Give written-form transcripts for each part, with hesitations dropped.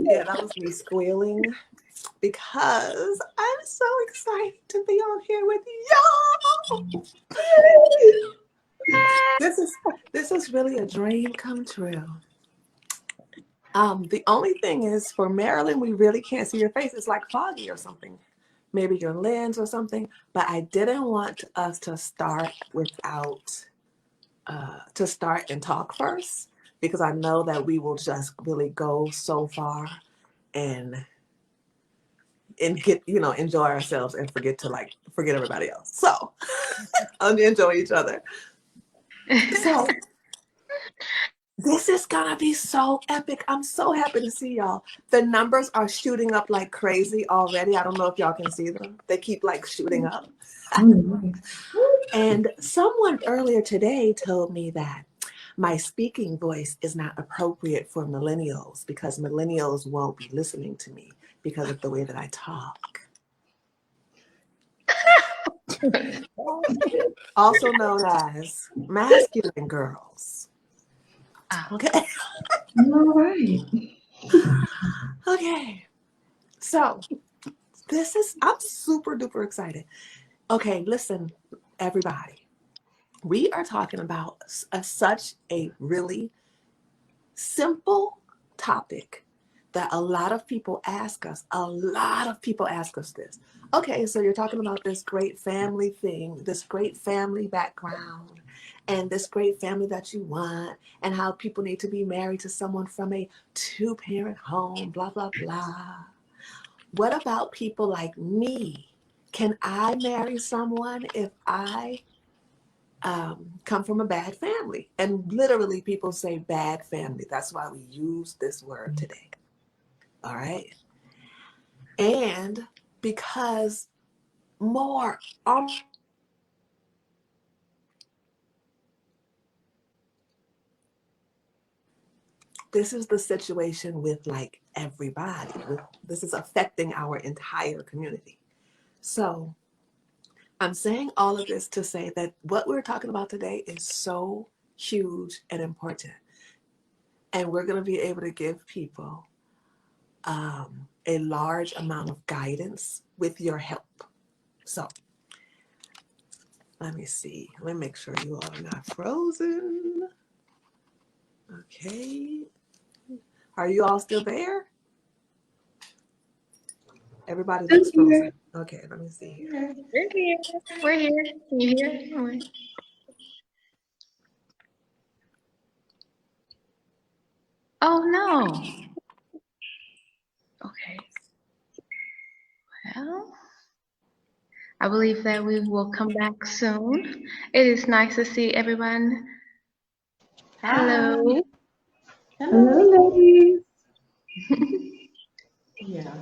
Yeah, that was me squealing because I'm so excited to be on here with y'all. This is really a dream come true. The only thing is for Marilyn, we really can't see your face. It's like foggy or something. Maybe your lens or something. But I didn't want us to start without to start and talk first because I know that we will just really go so far and get enjoy ourselves and forget everybody else. So enjoy each other. So this is gonna be so epic. I'm so happy to see y'all. The numbers are shooting up like crazy already. I don't know if y'all can see them. They keep like shooting up. And someone earlier today told me that my speaking voice is not appropriate for millennials because millennials won't be listening to me because of the way that I talk. Also known as masculine girls. Okay. All right. Okay. So I'm super duper excited. Okay, listen, everybody. We are talking about such a really simple topic that a lot of people ask us. A lot of people ask us this. Okay, so you're talking about this great family thing, this great family background, and this great family that you want, and how people need to be married to someone from a two-parent home, blah, blah, blah. What about people like me? Can I marry someone if I come from a bad family? And literally people say bad family. That's why we use this word today. All right. And because more this is the situation with like everybody. This is affecting our entire community. So I'm saying all of this to say that what we're talking about today is so huge and important. And we're going to be able to give people a large amount of guidance with your help. So let me see. Let me make sure you all are not frozen. Okay. Are you all still there? Everybody looks frozen. Okay, let me see here. We're here. We're here. Can you hear? Oh, no. Okay. Well, I believe that we will come back soon. It is nice to see everyone. Hello. Hello, ladies. Yeah.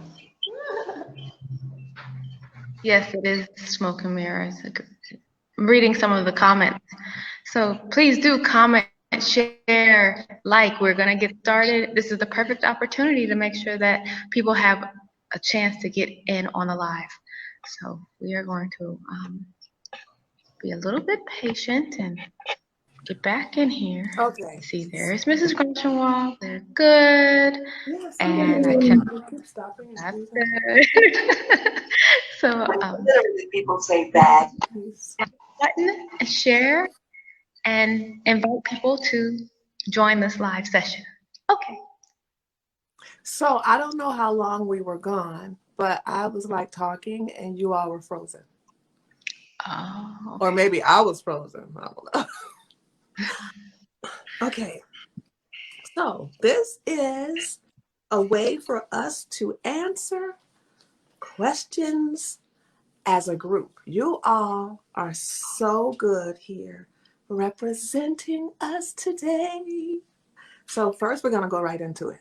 Yes, it is smoke and mirrors. I'm reading some of the comments. So please do comment, share, like. We're going to get started. This is the perfect opportunity to make sure that people have a chance to get in on the live. So we are going to be a little bit patient and get back in here. Okay. See, there's Mrs. Grunschenwald. They're good. Yes, And I can. keep stopping. That's good. So Literally, people say bad. button, share, and invite people to join this live session. Okay. So I don't know how long we were gone, but I was like talking and you all were frozen. Oh. Okay. Or maybe I was frozen. I don't know. Okay. So this is a way for us to answer questions as a group. You all are so good here representing us today. So first we're going to go right into it.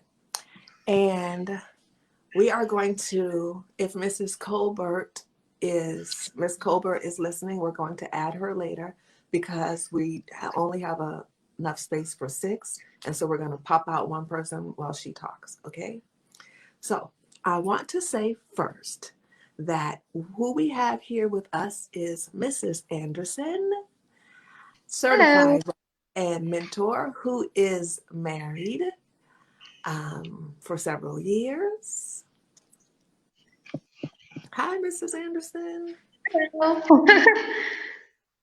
And we are going to, if Miss Colbert is listening, we're going to add her later because we only have enough space for 6. And so we're going to pop out one person while she talks. Okay. So I want to say first that who we have here with us is Mrs. Anderson, certified and mentor, who is married. for several years. Hi, Mrs. Anderson.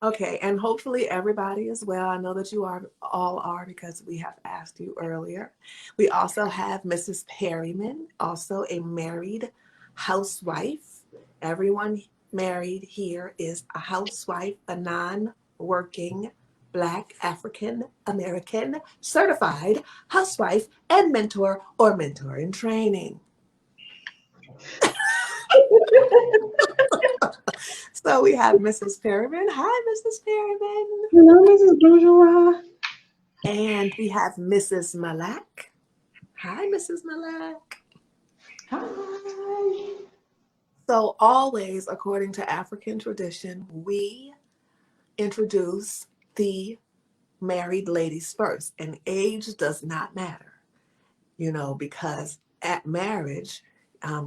Okay, and hopefully everybody as well. I know that you all are because we have asked you earlier. We also have Mrs. Perryman, also a married housewife. Everyone married here is a housewife, a non-working Black African American certified housewife and mentor or mentor in training. So we have Mrs. Perryman. Hi, Mrs. Perryman. Hello, Mrs. Bourgeois. And we have Mrs. Malak. Hi, Mrs. Malak. Hi. So always, according to African tradition, we introduce the married ladies first, and age does not matter, because at marriage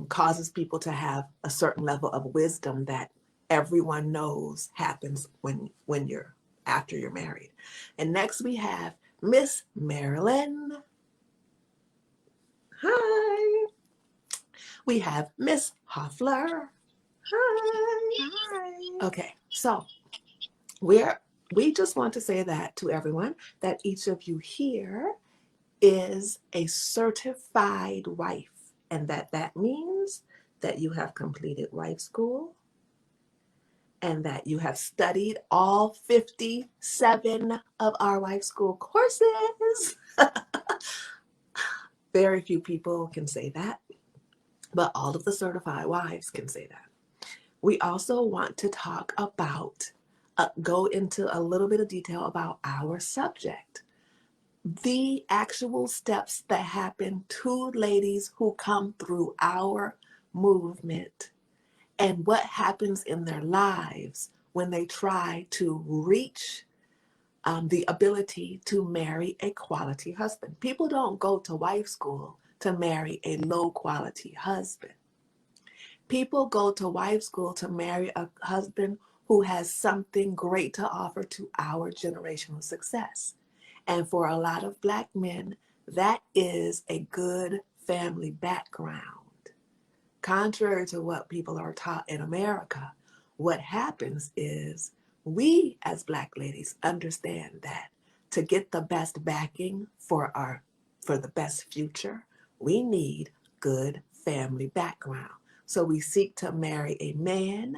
causes people to have a certain level of wisdom that everyone knows happens when you're after you're married. And next we have Miss Marilyn. Hi. We have Miss Hoffler. Hi. Hi. Okay, so we just want to say that to everyone that each of you here is a certified wife, and that means that you have completed wife school and that you have studied all 57 of our wife school courses. Very few people can say that, but all of the certified wives can say that. We also want to talk about, go into a little bit of detail about our subject. The actual steps that happen to ladies who come through our movement and what happens in their lives when they try to reach the ability to marry a quality husband. People don't go to wife school to marry a low quality husband. People go to wife school to marry a husband who has something great to offer to our generational success. And for a lot of Black men, that is a good family background. Contrary to what people are taught in America, what happens is we as Black ladies understand that to get the best backing for the best future, we need good family background. So we seek to marry a man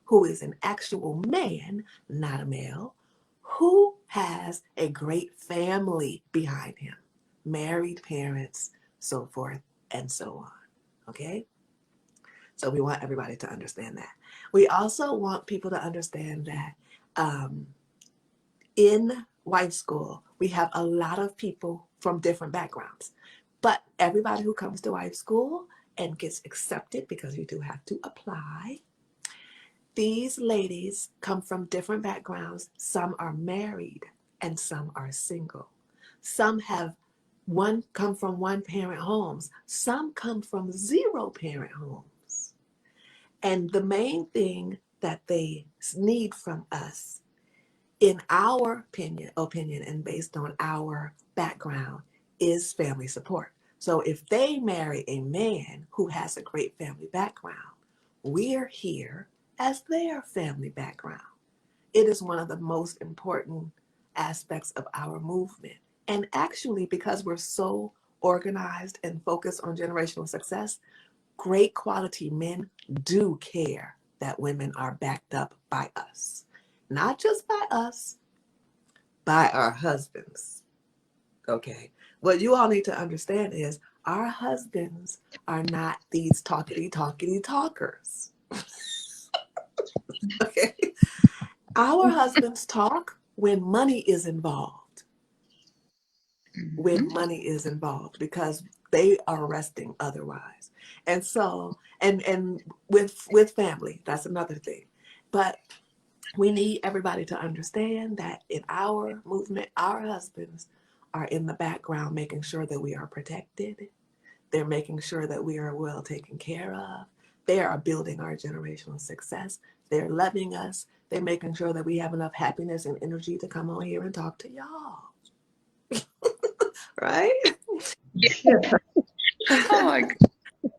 who is an actual man, not a male, who has a great family behind him, married parents, so forth and so on. Okay? So we want everybody to understand that. We also want people to understand that in wife school, we have a lot of people from different backgrounds. But everybody who comes to wife school and gets accepted, because you do have to apply, these ladies come from different backgrounds. Some are married and some are single. Some come from one parent homes. Some come from 0 parent homes. And the main thing that they need from us, in our opinion and based on our background, is family support. So if they marry a man who has a great family background, we're here as their family background. It is one of the most important aspects of our movement. And actually, because we're so organized and focused on generational success, great quality men do care that women are backed up by us. Not just by us, by our husbands. Okay? What you all need to understand is our husbands are not these talkity talkers. Okay? Our husbands talk when money is involved. When money is involved, because they are resting otherwise. And so, and with family, that's another thing. But we need everybody to understand that in our movement, our husbands are in the background making sure that we are protected. They're making sure that we are well taken care of. They are building our generational success. They're loving us. They're making sure that we have enough happiness and energy to come on here and talk to y'all. Right? Oh my God.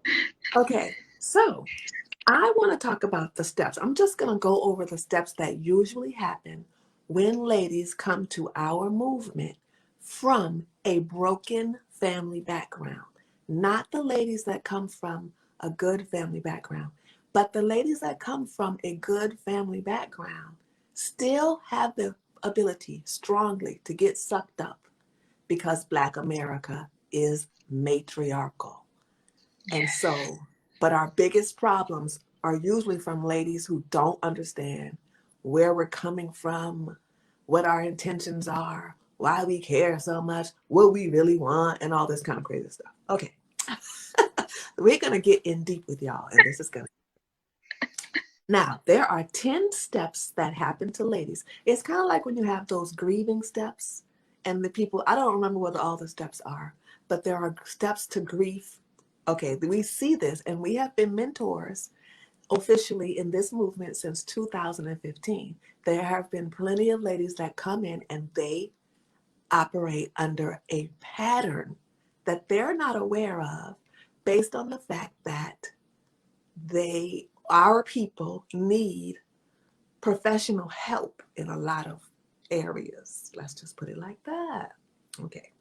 Okay, so I want to talk about the steps. I'm just going to go over the steps that usually happen when ladies come to our movement from a broken family background. Not the ladies that come from a good family background, but the ladies that come from a good family background still have the ability strongly to get sucked up because Black America is matriarchal. And so, but our biggest problems are usually from ladies who don't understand where we're coming from, what our intentions are, why we care so much, what we really want, and all this kind of crazy stuff. Okay. We're going to get in deep with y'all, and this is going to. Now, there are 10 steps that happen to ladies. It's kind of like when you have those grieving steps, and the people, I don't remember what all the steps are, but there are steps to grief. Okay, we see this, and we have been mentors officially in this movement since 2015. There have been plenty of ladies that come in and they operate under a pattern that they're not aware of based on the fact that our people need professional help in a lot of areas. Let's just put it like that. Okay,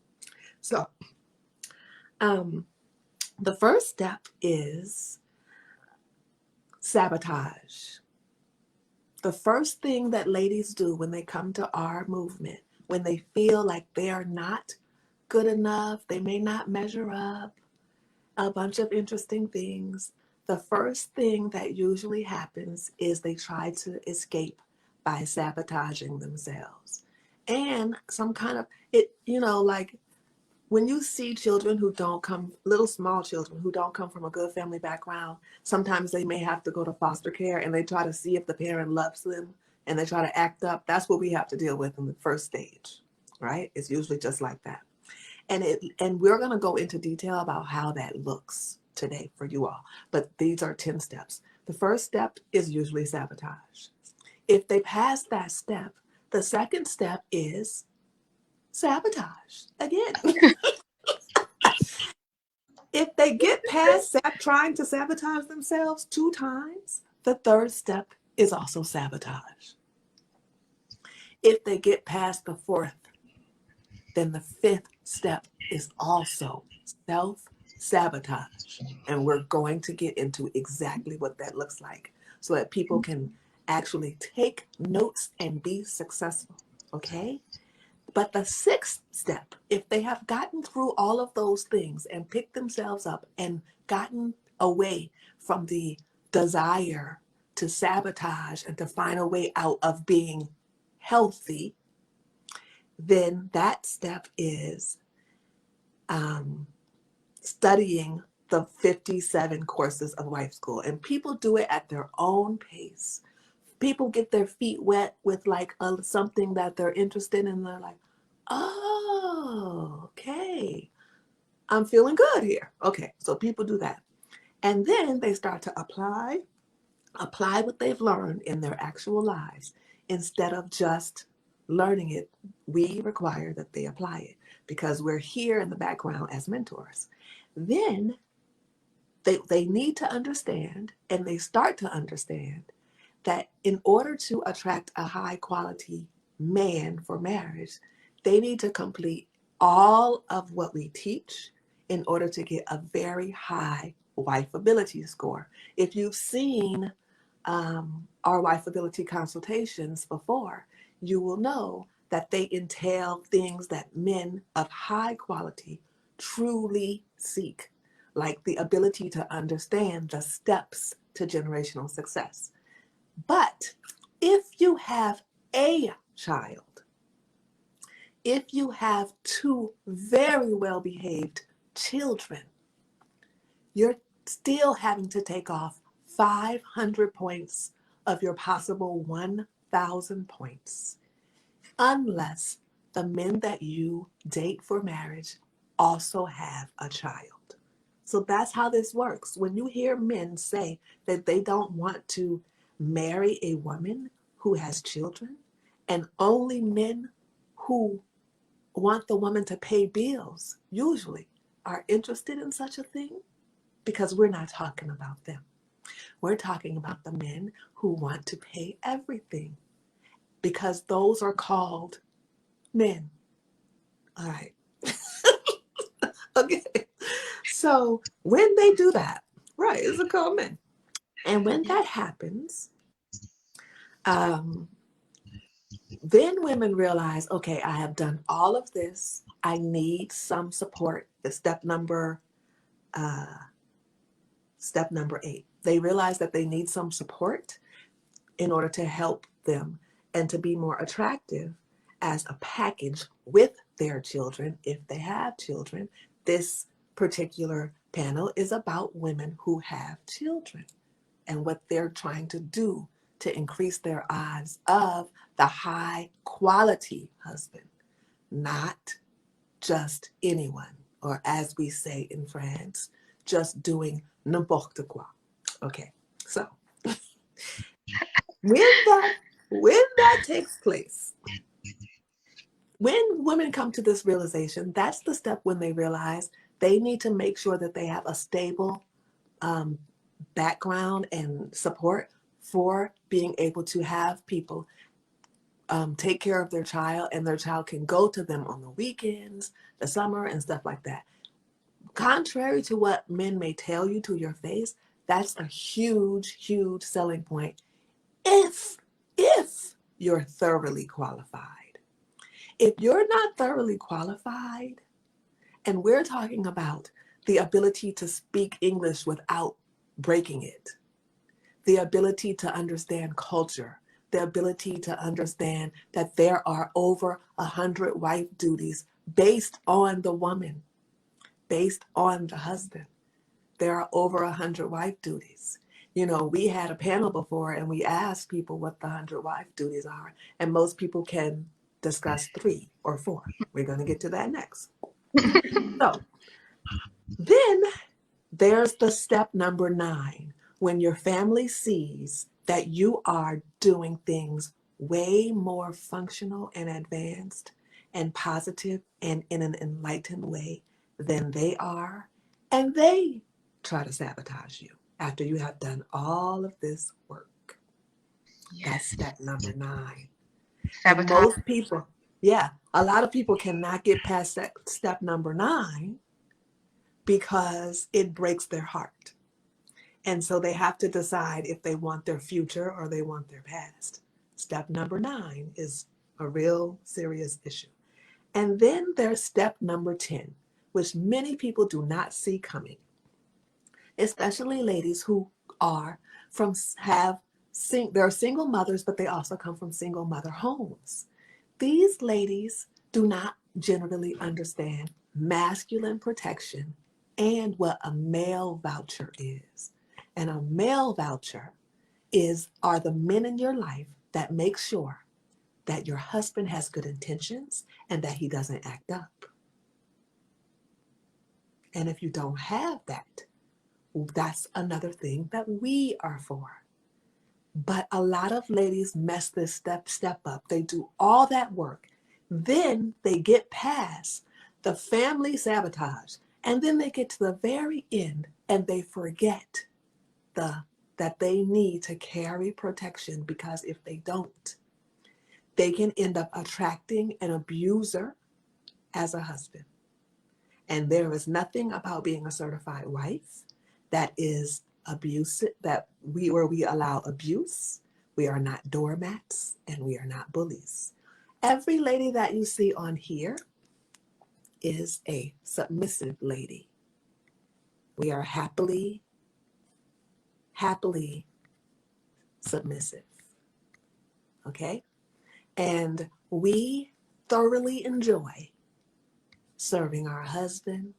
so the first step is sabotage. The first thing that ladies do when they come to our movement, when they feel like they are not good enough, they may not measure up, a bunch of interesting things, the first thing that usually happens is they try to escape by sabotaging themselves. And some kind of, like when you see children who don't come, little small children who don't come from a good family background, sometimes they may have to go to foster care and they try to see if the parent loves them and they try to act up. That's what we have to deal with in the first stage, right? It's usually just like that. And we're going to go into detail about how that looks today for you all. But these are 10 steps. The first step is usually sabotage. If they pass that step, the second step is sabotage again. If they get past trying to sabotage themselves 2 times, the third step is also sabotage. If they get past the fourth, then the fifth step is also self-sabotage. And we're going to get into exactly what that looks like so that people can actually take notes and be successful, okay? But the sixth step, if they have gotten through all of those things and picked themselves up and gotten away from the desire to sabotage and to find a way out of being healthy, then that step is studying the 57 courses of wife school. And people do it at their own pace. People get their feet wet with like something that they're interested in. They're like, oh, okay, I'm feeling good here. Okay, so people do that. And then they start to apply what they've learned in their actual lives. Instead of just learning it, we require that they apply it because we're here in the background as mentors. Then they need to understand, and they start to understand, that in order to attract a high quality man for marriage, they need to complete all of what we teach in order to get a very high wife ability score. If you've seen our wife ability consultations before, you will know that they entail things that men of high quality truly seek, like the ability to understand the steps to generational success. But if you have a child, if you have 2 very well-behaved children, you're still having to take off 500 points of your possible 1,000 points, unless the men that you date for marriage also have a child. So that's how this works. When you hear men say that they don't want to marry a woman who has children, and only men who want the woman to pay bills, usually are interested in such a thing, because we're not talking about them. We're talking about the men who want to pay everything, because those are called men. All right. Okay. So when they do that, right, it's a called men. And when that happens, then women realize, okay, I have done all of this. I need some support. The step number 8. They realize that they need some support in order to help them and to be more attractive as a package with their children, if they have children. This particular panel is about women who have children and what they're trying to do to increase their odds of the high quality husband, not just anyone, or as we say in France, just doing n'importe quoi. Okay, so when that takes place, when women come to this realization, that's the step when they realize they need to make sure that they have a stable background and support for being able to have people take care of their child, and their child can go to them on the weekends, the summer, and stuff like that. Contrary to what men may tell you to your face, that's a huge, huge selling point if you're thoroughly qualified. If you're not thoroughly qualified, and we're talking about the ability to speak English without breaking it, the ability to understand culture, the ability to understand that there are over 100 wife duties based on the woman, based on the husband. There are over 100 wife duties. You know, we had a panel before and we asked people what the 100 wife duties are, and most people can discuss 3 or 4. We're going to get to that next. So then there's the step number 9, when your family sees that you are doing things way more functional and advanced and positive and in an enlightened way than they are, and they try to sabotage you after you have done all of this work. Yes. That's step number 9. Sabotage. And most people, a lot of people cannot get past that step number 9 because it breaks their heart. And so they have to decide if they want their future or they want their past. Step number 9 is a real serious issue. And then there's step number 10, which many people do not see coming, especially ladies who are they're single mothers, but they also come from single mother homes. These ladies do not generally understand masculine protection and what a male voucher is. And a male voucher are the men in your life that make sure that your husband has good intentions and that he doesn't act up. And if you don't have that, that's another thing that we are for. But a lot of ladies mess this step up. They do all that work. Then they get past the family sabotage. And then they get to the very end and they forget that they need to carry protection, because if they don't, they can end up attracting an abuser as a husband. And there is nothing about being a certified wife that is abusive, where we allow abuse. We are not doormats and we are not bullies. Every lady that you see on here is a submissive lady. We are happily submissive. Okay? And we thoroughly enjoy serving our husband,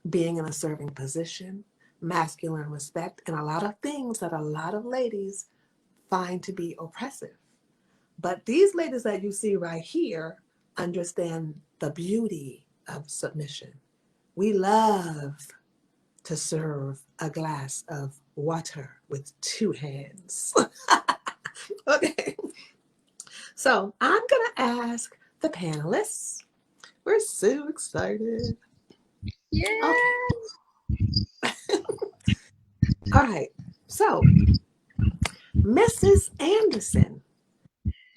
being in a serving position, masculine respect, and a lot of things that a lot of ladies find to be oppressive. But these ladies that you see right here understand the beauty of submission. We love to serve a glass of water with 2 hands. Okay. So I'm going to ask the panelists. We're so excited. Yeah. Okay. All right. So, Mrs. Anderson,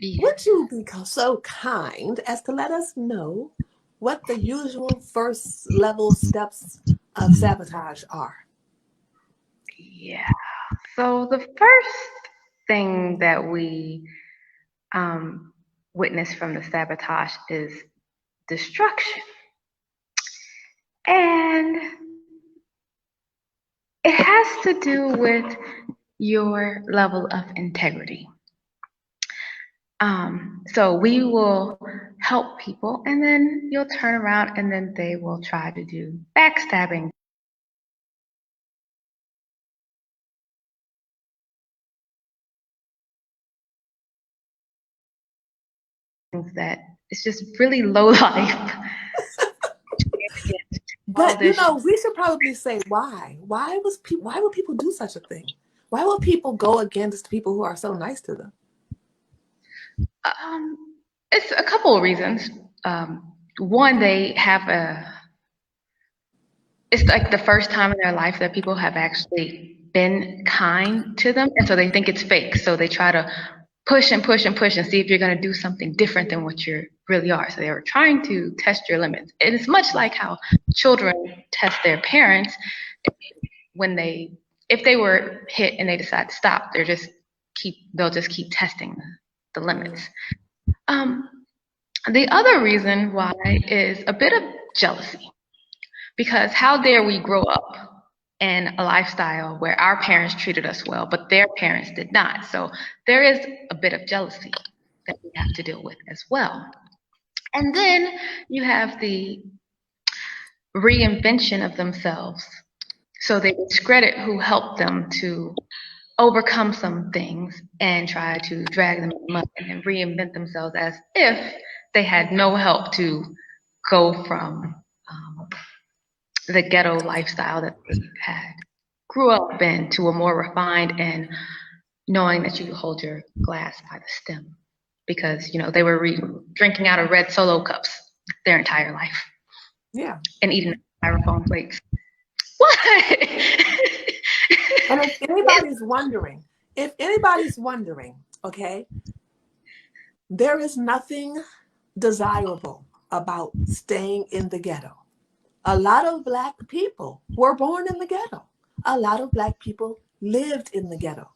Yeah. would you be so kind as to let us know what the usual first level steps of sabotage are? Yeah. So the first thing that we witness from the sabotage is destruction. And it has to do with your level of integrity. So we will help people, and then you'll turn around and then they will try to do backstabbing. Things that it's just really low life. But you know, we should probably say why. Why would people do such a thing? Why would people go against people who are so nice to them? It's a couple of reasons. One, they have it's like the first time in their life that people have actually been kind to them, and so they think it's fake. So they try to push and push and push and see if you're going to do something different than what you really are. So they were trying to test your limits. And it's much like how children test their parents when if they were hit and they decide to stop, they'll just keep testing the limits. The other reason why is a bit of jealousy, because how dare we grow up in a lifestyle where our parents treated us well, but their parents did not. So there is a bit of jealousy that we have to deal with as well. And then you have the reinvention of themselves. So they discredit who helped them to overcome some things and try to drag them in the mud and reinvent themselves as if they had no help to go from the ghetto lifestyle that they had grew up in to a more refined and knowing that you hold your glass by the stem, because they were drinking out of red Solo cups their entire life. Yeah. And eating styrofoam plates. What? And if anybody's wondering, okay, there is nothing desirable about staying in the ghetto. A lot of Black people were born in the ghetto. A lot of Black people lived in the ghetto.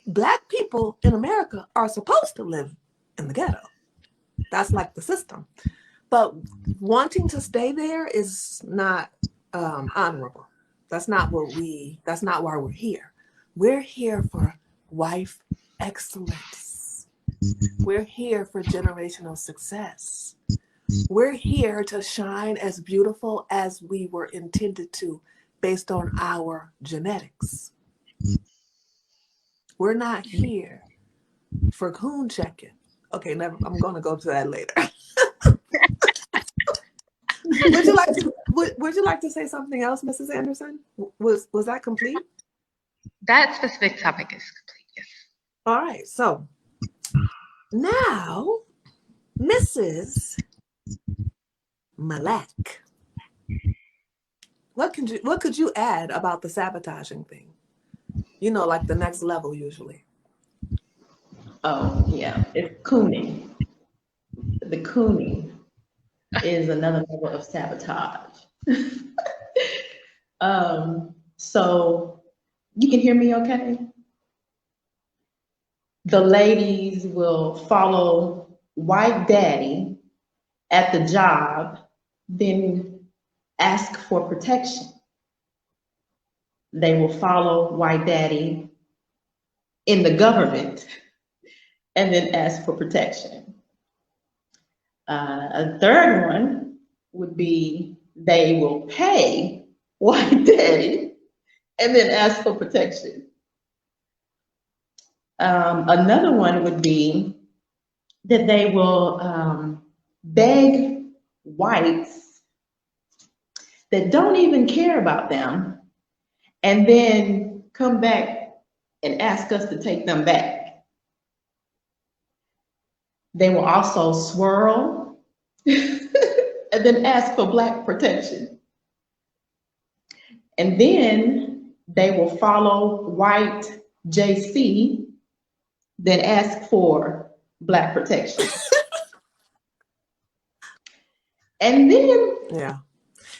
Black people in America are supposed to live in the ghetto. That's like the system. But wanting to stay there is not honorable. That's not why we're here. We're here for wife excellence. We're here for generational success. We're here to shine as beautiful as we were intended to based on our genetics. We're not here for coon checking. Okay, I'm going to go to that later. Would you like to say something else, Mrs. Anderson? Was that complete? That specific topic is complete, yes. All right, so now, Mrs. Malak, what could you add about the sabotaging thing? Like the next level usually. Oh, yeah. It's cooning. The cooning is another level of sabotage. So you can hear me okay? The ladies will follow white daddy at the job, then ask for protection. They will follow white daddy in the government and then ask for protection. A third one would be they will pay white daddy and then ask for protection. Another one would be that they will beg whites that don't even care about them and then come back and ask us to take them back. They will also swirl and then ask for Black protection. And then they will follow white JC that ask for Black protection. And then Yeah.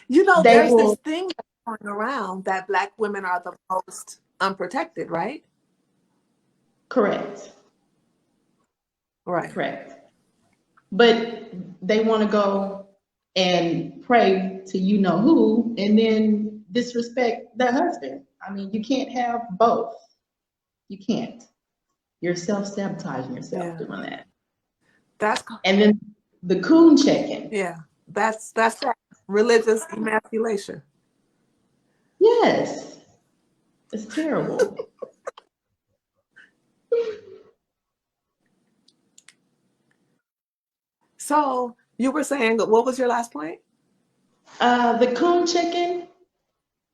You know, they there's this will, thing that's going around that Black women are the most unprotected, right? correct, Right. correct. But they want to go and pray to you know who and then disrespect their husband. I mean, you can't have both. You can't. You're self-sabotaging yourself Yeah. doing that. That's And then the coon checking. yeah. That's that religious emasculation. Yes, it's terrible. So you were saying, what was your last point? The coon checking,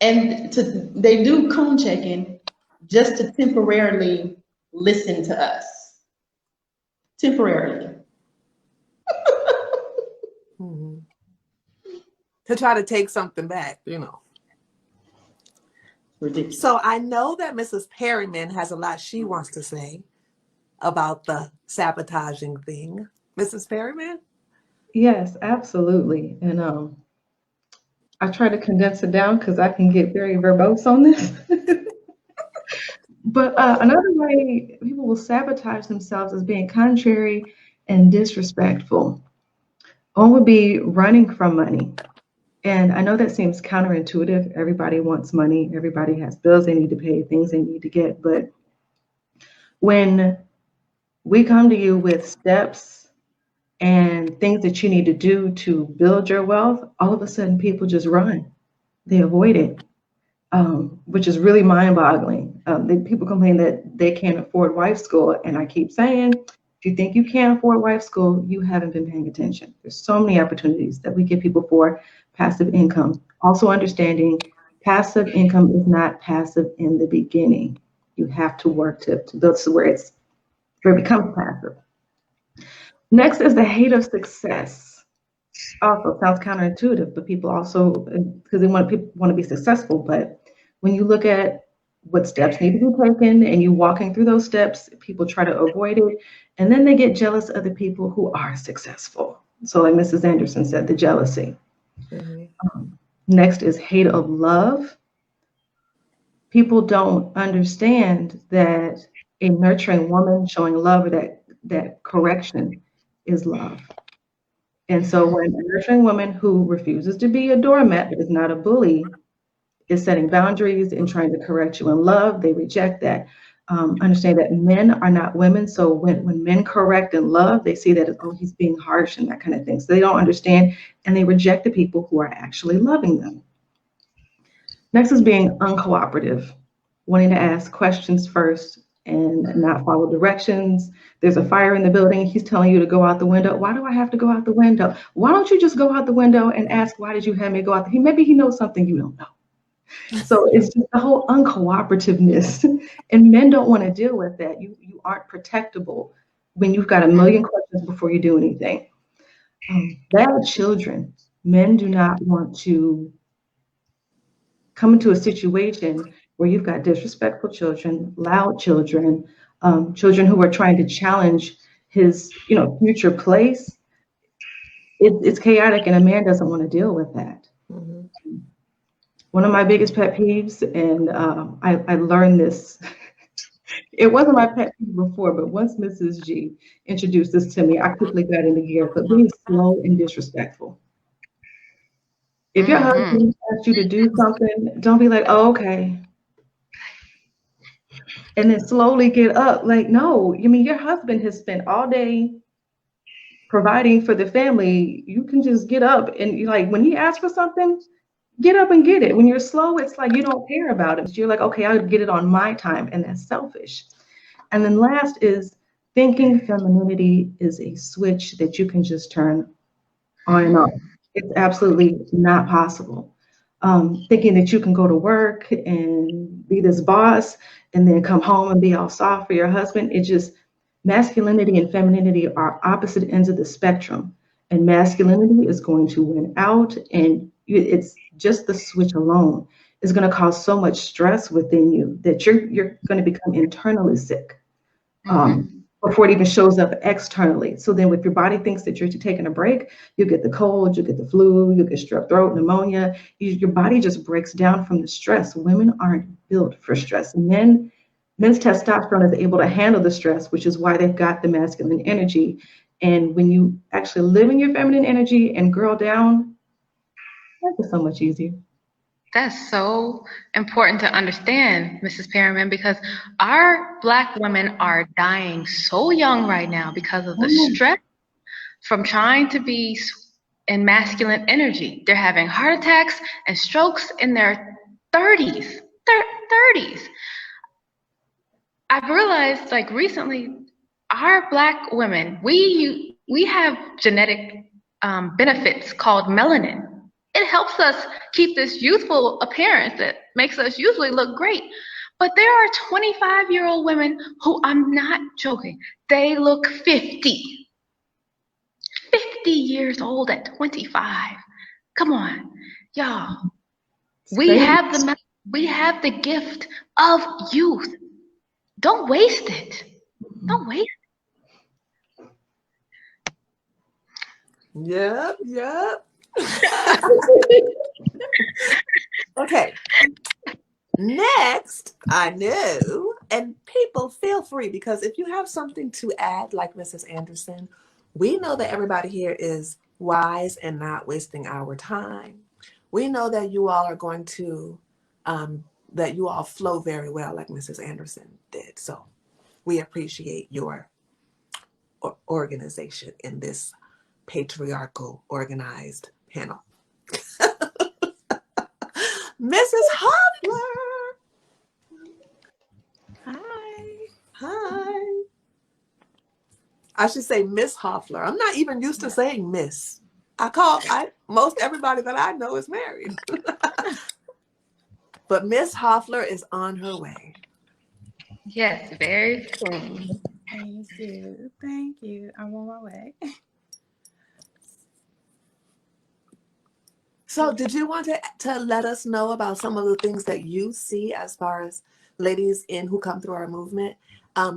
and they do coon checking just to temporarily listen to us. Temporarily. Mhm. To try to take something back, you know. Ridiculous. So I know that Mrs. Perryman has a lot she wants to say about the sabotaging thing. Mrs. Perryman? Yes, absolutely. And I try to condense it down because I can get very verbose on this. But another way people will sabotage themselves is being contrary and disrespectful. One would be running from money. And I know that seems counterintuitive. Everybody wants money. Everybody has bills they need to pay, things they need to get. But when we come to you with steps and things that you need to do to build your wealth, all of a sudden people just run. They avoid it, which is really mind-boggling. People complain that they can't afford wife school, and I keep saying, if you think you can't afford wife school, you haven't been paying attention. There's so many opportunities that we give people for passive income. Also understanding passive income is not passive in the beginning. You have to work to build to where it becomes passive. Next is the hate of success. Also sounds counterintuitive, but people also, because people want to be successful, but when you look at what steps need to be taken and you walking through those steps, people try to avoid it, and then they get jealous of the people who are successful. So like Mrs. Anderson said, the jealousy. Next is hate of love. People don't understand that a nurturing woman showing love, or that correction, is love. And so when a nurturing woman who refuses to be a doormat but is not a bully is setting boundaries and trying to correct you in love, they reject that. Understand that men are not women. So when men correct in love, they see that as, oh, he's being harsh and that kind of thing. So they don't understand, and they reject the people who are actually loving them. Next is being uncooperative, wanting to ask questions first and not follow directions. There's a fire in the building. He's telling you to go out the window. Why do I have to go out the window? Why don't you just go out the window and ask, why did you have me go out? Maybe he knows something you don't know. So it's just the whole uncooperativeness, and men don't want to deal with that. You aren't protectable when you've got a million questions before you do anything. Bad children. Men do not want to come into a situation where you've got disrespectful children, loud children, children who are trying to challenge his, future place. It's chaotic, and a man doesn't want to deal with that. Mm-hmm. One of my biggest pet peeves, and I learned this. It wasn't my pet peeve before, but once Mrs. G introduced this to me, I quickly got into gear. But being slow and disrespectful. If your husband asks you to do something, don't be like, oh, okay. And then slowly get up. Like, no, your husband has spent all day providing for the family. You can just get up and when he asks for something, get up and get it. When you're slow, it's like you don't care about it. You're like, okay, I'll get it on my time, and that's selfish. And then last is thinking femininity is a switch that you can just turn on and off. It's absolutely not possible. Thinking that you can go to work and be this boss and then come home and be all soft for your husband. Masculinity and femininity are opposite ends of the spectrum. And masculinity is going to win out, and it's just the switch alone. is going to cause so much stress within you that you're going to become internally sick before it even shows up externally. So then if your body thinks that you're taking a break, you get the cold, you get the flu, you get strep throat, pneumonia. Your body just breaks down from the stress. Women aren't built for stress. Men's testosterone is able to handle the stress, which is why they've got the masculine energy. And when you actually live in your feminine energy and girl down, life is so much easier. That's so important to understand, Mrs. Perriman, because our Black women are dying so young right now because of the stress from trying to be in masculine energy. They're having heart attacks and strokes in their 30s. 30s. I've realized, like, recently, our Black women, we have genetic benefits called melanin. It helps us keep this youthful appearance that makes us usually look great. But there are 25-year-old women who, I'm not joking, they look 50. 50 years old at 25. Come on, y'all. We have the gift of youth. Don't waste it. Don't waste it. Yep. Okay. Next, I know, and people feel free, because if you have something to add, like Mrs. Anderson, we know that everybody here is wise and not wasting our time. We know that you all are going to, that you all flow very well, like Mrs. Anderson did. So we appreciate your organization in this patriarchal organized panel. Mrs. Hoffler. Hi. I should say Miss Hoffler. I'm not even used to saying Miss. Most everybody that I know is married. But Miss Hoffler is on her way. Yes, very soon. Thank you. I'm on my way. So did you want to let us know about some of the things that you see as far as ladies who come through our movement,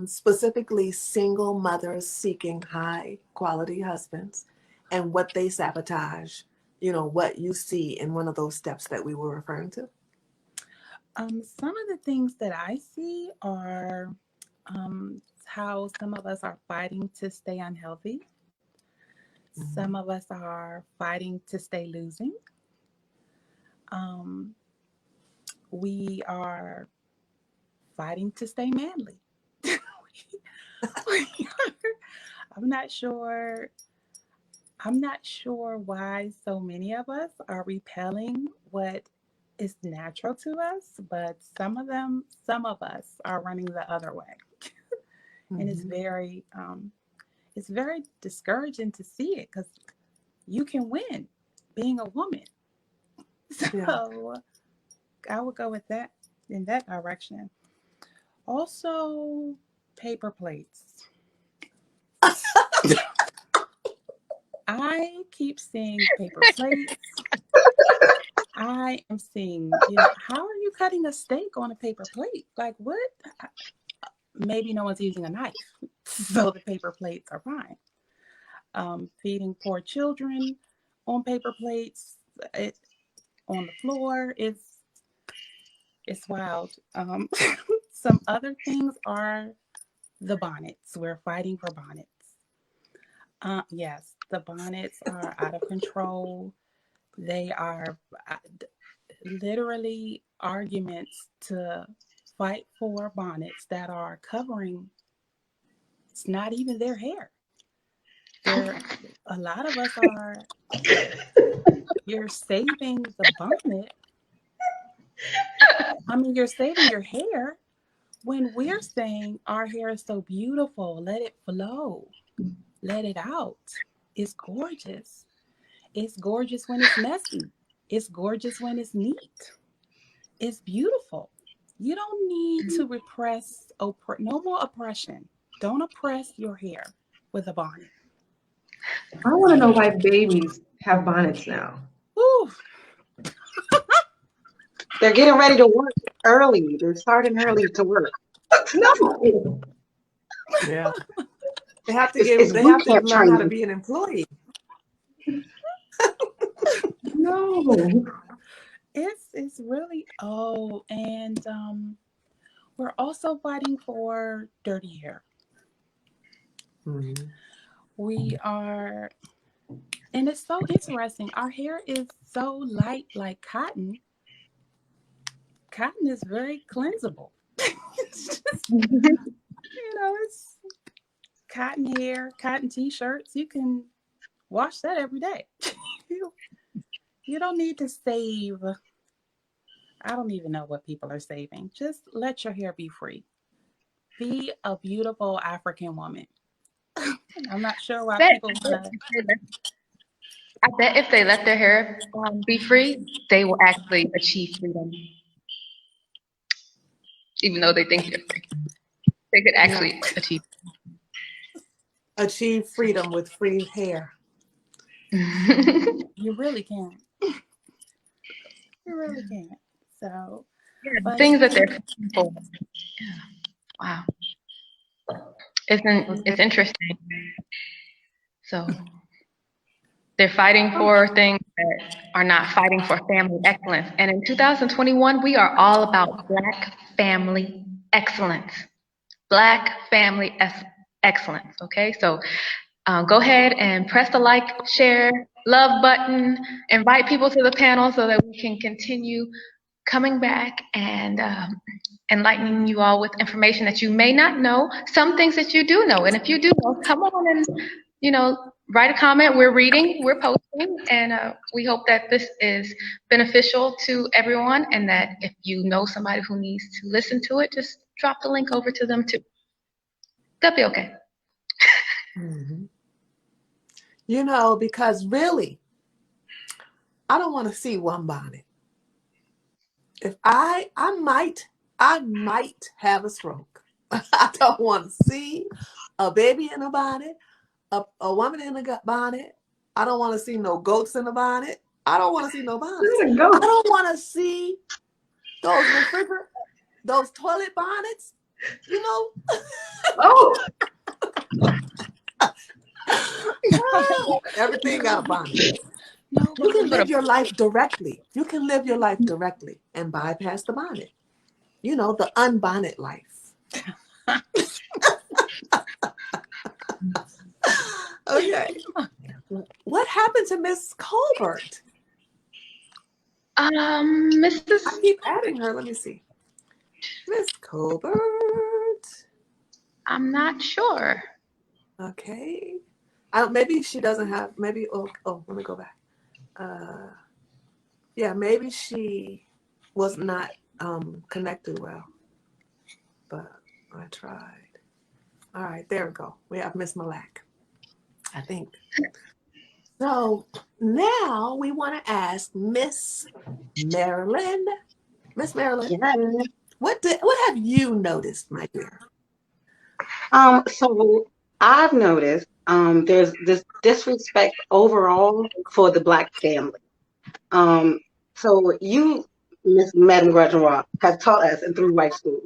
specifically single mothers seeking high quality husbands, and what they sabotage, what you see in one of those steps that we were referring to? Some of the things that I see are how some of us are fighting to stay unhealthy. Mm-hmm. Some of us are fighting to stay losing. We are fighting to stay manly. I'm not sure why so many of us are repelling what is natural to us, but some of us are running the other way. Mm-hmm. And it's very discouraging to see it, because you can win being a woman. So yeah. I would go with that, in that direction. Also, paper plates. I keep seeing paper plates. I am seeing, how are you cutting a steak on a paper plate? Like, what? Maybe no one's using a knife, so the paper plates are fine. Feeding poor children on paper plates, on the floor, it's wild. Some other things are the bonnets. We're fighting for bonnets. Yes, the bonnets are out of control. They are literally arguments to fight for bonnets that are covering, it's not even their hair. A lot of us are, you're saving the bonnet. I mean, you're saving your hair when we're saying our hair is so beautiful. Let it flow. Let it out. It's gorgeous. It's gorgeous when it's messy. It's gorgeous when it's neat. It's beautiful. You don't need to repress, no more oppression. Don't oppress your hair with a bonnet. I want to know why babies have bonnets now. Ooh. They're getting ready to work early. They're starting early to work. No. Yeah. They have to It's they boot have to camp learn how to training. be an employee. No. It's really old, and we're also fighting for dirty hair. Mhm. We are, and it's so interesting. Our hair is so light, like cotton. Cotton is very cleansable. It's just, it's cotton hair, cotton t-shirts. You can wash that every day. you, you don't need to save. I don't even know what people are saving. Just let your hair be free. Be a beautiful African woman. I'm not sure why Bet- people want to. I bet if they let their hair be free, they will actually achieve freedom, even though they think they're free. They could actually achieve. Achieve freedom with free hair. You really can. You really can. So, Yeah, the but things that they're fighting for. Yeah. Wow. It's interesting. So they're fighting for things that are not fighting for family excellence. And in 2021, we are all about Black family excellence. Black family excellence. Okay, so go ahead and press the like, share, love button, invite people to the panel so that we can continue coming back and enlightening you all with information that you may not know, some things that you do know. And if you do know, come on and, write a comment. We're reading, we're posting, and we hope that this is beneficial to everyone, and that if you know somebody who needs to listen to it, just drop the link over to them too. They'll be okay. Mhm. Because really, I don't want to see one bonnet. If I might have a stroke. I don't want to see a baby in a bonnet, a woman in a bonnet. I don't want to see no goats in a bonnet. I don't want to see no bonnets. There you go. I don't want to see those toilet bonnets. Oh, Everything got a bonnet. no, You can but live your life directly. You can live your life directly and bypass the bonnet. The unbonnet life. Okay. What happened to Miss Colbert? Mrs. I keep adding her. Let me see. Miss Colbert. I'm not sure. Okay. Maybe she doesn't have, maybe, let me go back. Yeah, maybe she was not connected well, but I tried. All right, there we go. We have Miss Malak, I think. So now we want to ask Miss Marilyn. Miss Marilyn, Yeah. what have you noticed, my dear? So I've noticed there's this disrespect overall for the Black family. So you, Miss Madam Graduate, have taught us and through white school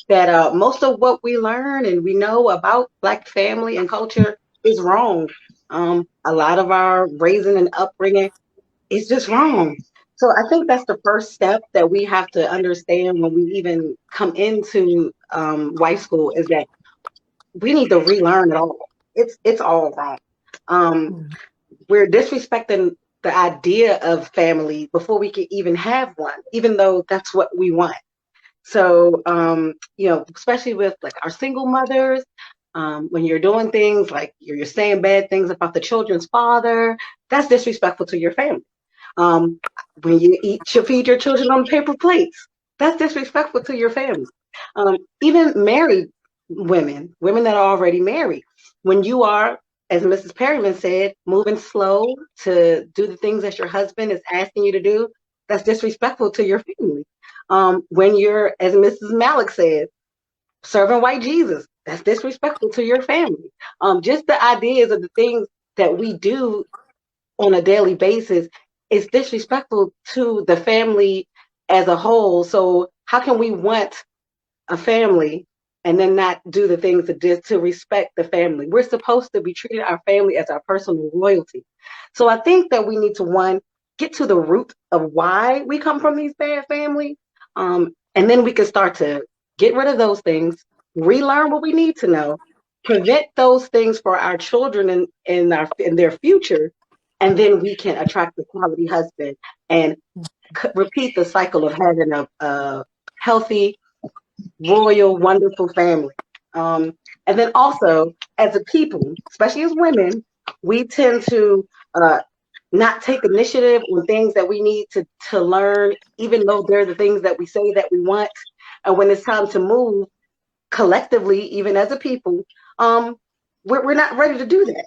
that most of what we learn and we know about Black family and culture is wrong. A lot of our raising and upbringing is just wrong. So I think that's the first step that we have to understand when we even come into white school is that we need to relearn it all. It's all wrong. Um, we're disrespecting the idea of family before we can even have one, even though that's what we want. So, especially with like our single mothers, when you're doing things like you're saying bad things about the children's father, that's disrespectful to your family. Um, when you feed your children on paper plates, that's disrespectful to your family. Even married women that are already married, when you are, as Mrs. Perryman said, moving slow to do the things that your husband is asking you to do, that's disrespectful to your family. When you're, as Mrs. Malik said, serving white Jesus, that's disrespectful to your family. Just the ideas of the things that we do on a daily basis is disrespectful to the family as a whole. So how can we want a family and then not do the things to respect the family? We're supposed to be treating our family as our personal royalty. So I think that we need to, one, get to the root of why we come from these bad families. And then we can start to get rid of those things, relearn what we need to know, prevent those things for our children and in their future. And then we can attract the quality husband and repeat the cycle of having a healthy, royal, wonderful family. And then also, as a people, especially as women, we tend to not take initiative on things that we need to learn, even though they're the things that we say that we want. And when it's time to move collectively, even as a people, we're not ready to do that.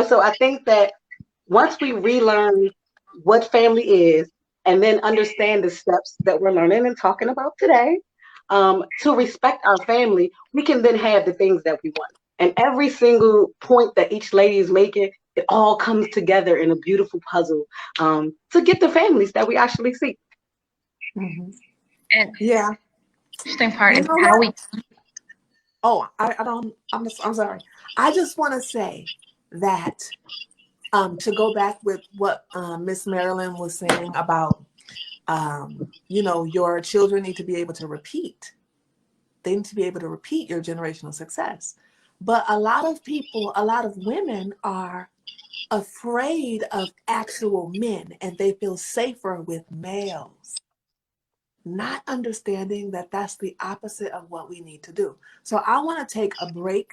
So I think that once we relearn what family is and then understand the steps that we're learning and talking about today, to respect our family, we can then have the things that we want. And every single point that each lady is making, it all comes together in a beautiful puzzle to get the families that we actually seek. Mm-hmm. And Yeah. interesting part You is know how what? we. Oh, I don't. I'm sorry. I just want to say that to go back with what Miss Marilyn was saying about your children need to be able to repeat. They need to be able to repeat your generational success. But a lot of people, a lot of women are afraid of actual men and they feel safer with males, not understanding that that's the opposite of what we need to do. So I want to take a break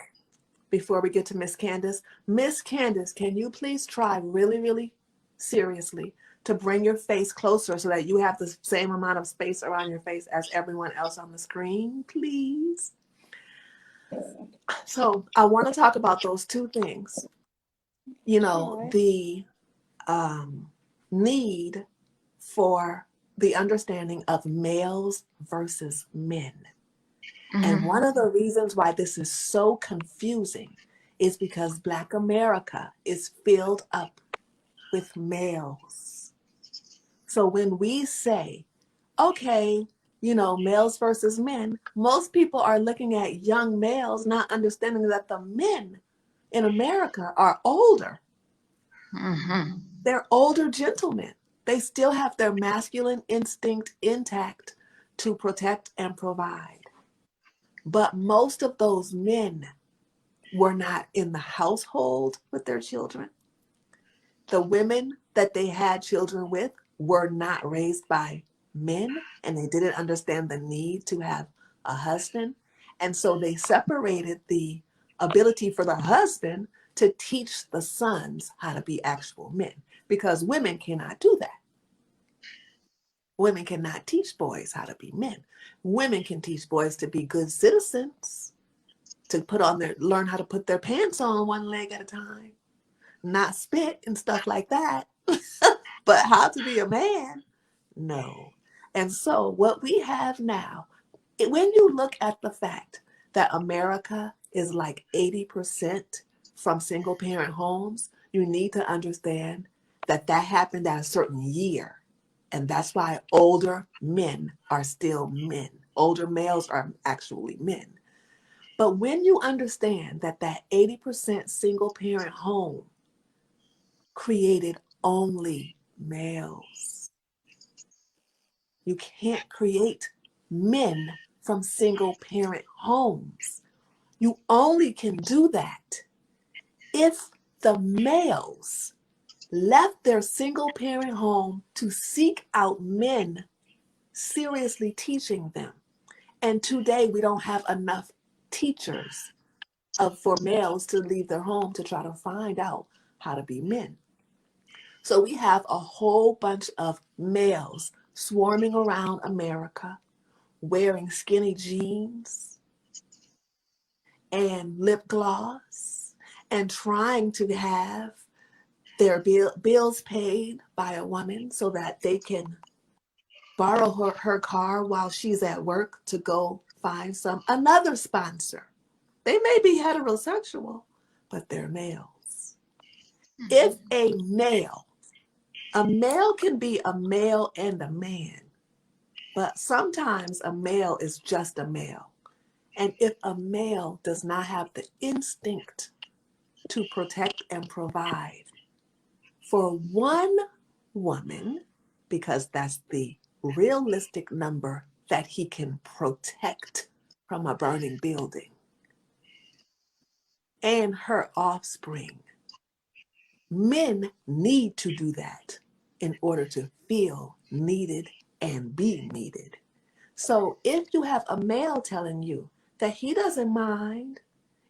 before we get to Miss Candace. Miss Candace, can you please try really, really seriously to bring your face closer so that you have the same amount of space around your face as everyone else on the screen, please? So I want to talk about those two things. The need for the understanding of males versus men. And one of the reasons why this is so confusing is because Black America is filled up with males. So when we say, okay, males versus men, most people are looking at young males, not understanding that the men in America are older. Mm-hmm. They're older gentlemen. They still have their masculine instinct intact to protect and provide. But most of those men were not in the household with their children. The women that they had children with were not raised by men, and they didn't understand the need to have a husband. And so they separated the ability for the husband to teach the sons how to be actual men, because women cannot do that. Women cannot teach boys how to be men. Women can teach boys to be good citizens, to learn how to put their pants on one leg at a time, not spit and stuff like that. But how to be a man? No. And so what we have now, when you look at the fact that America is like 80% from single parent homes, you need to understand that happened at a certain year. And that's why older men are still men. Older males are actually men. But when you understand that 80% single parent home created only males, you can't create men from single parent homes. You only can do that if the males left their single parent home to seek out men seriously teaching them. And today we don't have enough teachers for males to leave their home to try to find out how to be men. So we have a whole bunch of males swarming around America, wearing skinny jeans and lip gloss and trying to have their bills paid by a woman so that they can borrow her car while she's at work to go find another sponsor. They may be heterosexual, but they're males. If a male can be a male and a man, But sometimes a male is just a male. And if a male does not have the instinct to protect and provide for one woman, because that's the realistic number that he can protect from a burning building, and her offspring, men need to do that in order to feel needed and be needed. So if you have a male telling you that he doesn't mind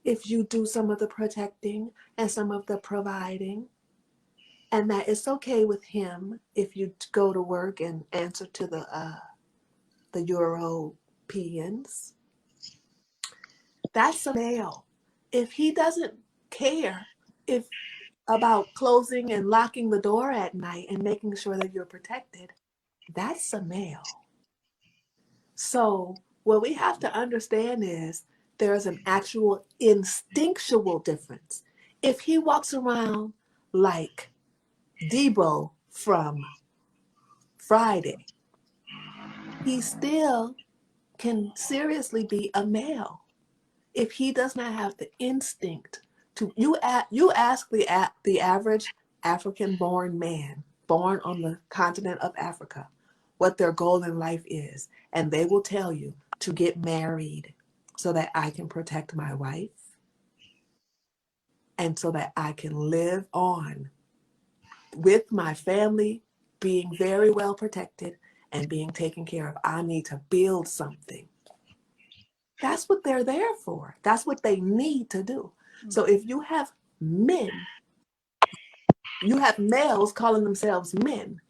if you do some of the protecting and some of the providing, and that it's okay with him if you go to work and answer to the Europeans, that's a male. If he doesn't care if about closing and locking the door at night and making sure that you're protected, that's a male. So what we have to understand is there's an actual instinctual difference. If he walks around like Debo from Friday, he still can seriously be a male if he does not have the instinct to. You ask the average African-born man born on the continent of Africa what their goal in life is, and they will tell you to get married so that I can protect my wife and so that I can live on with my family being very well protected and being taken care of. I need to build something. That's what they're there for. That's what they need to do. So if you have men, you have males calling themselves men,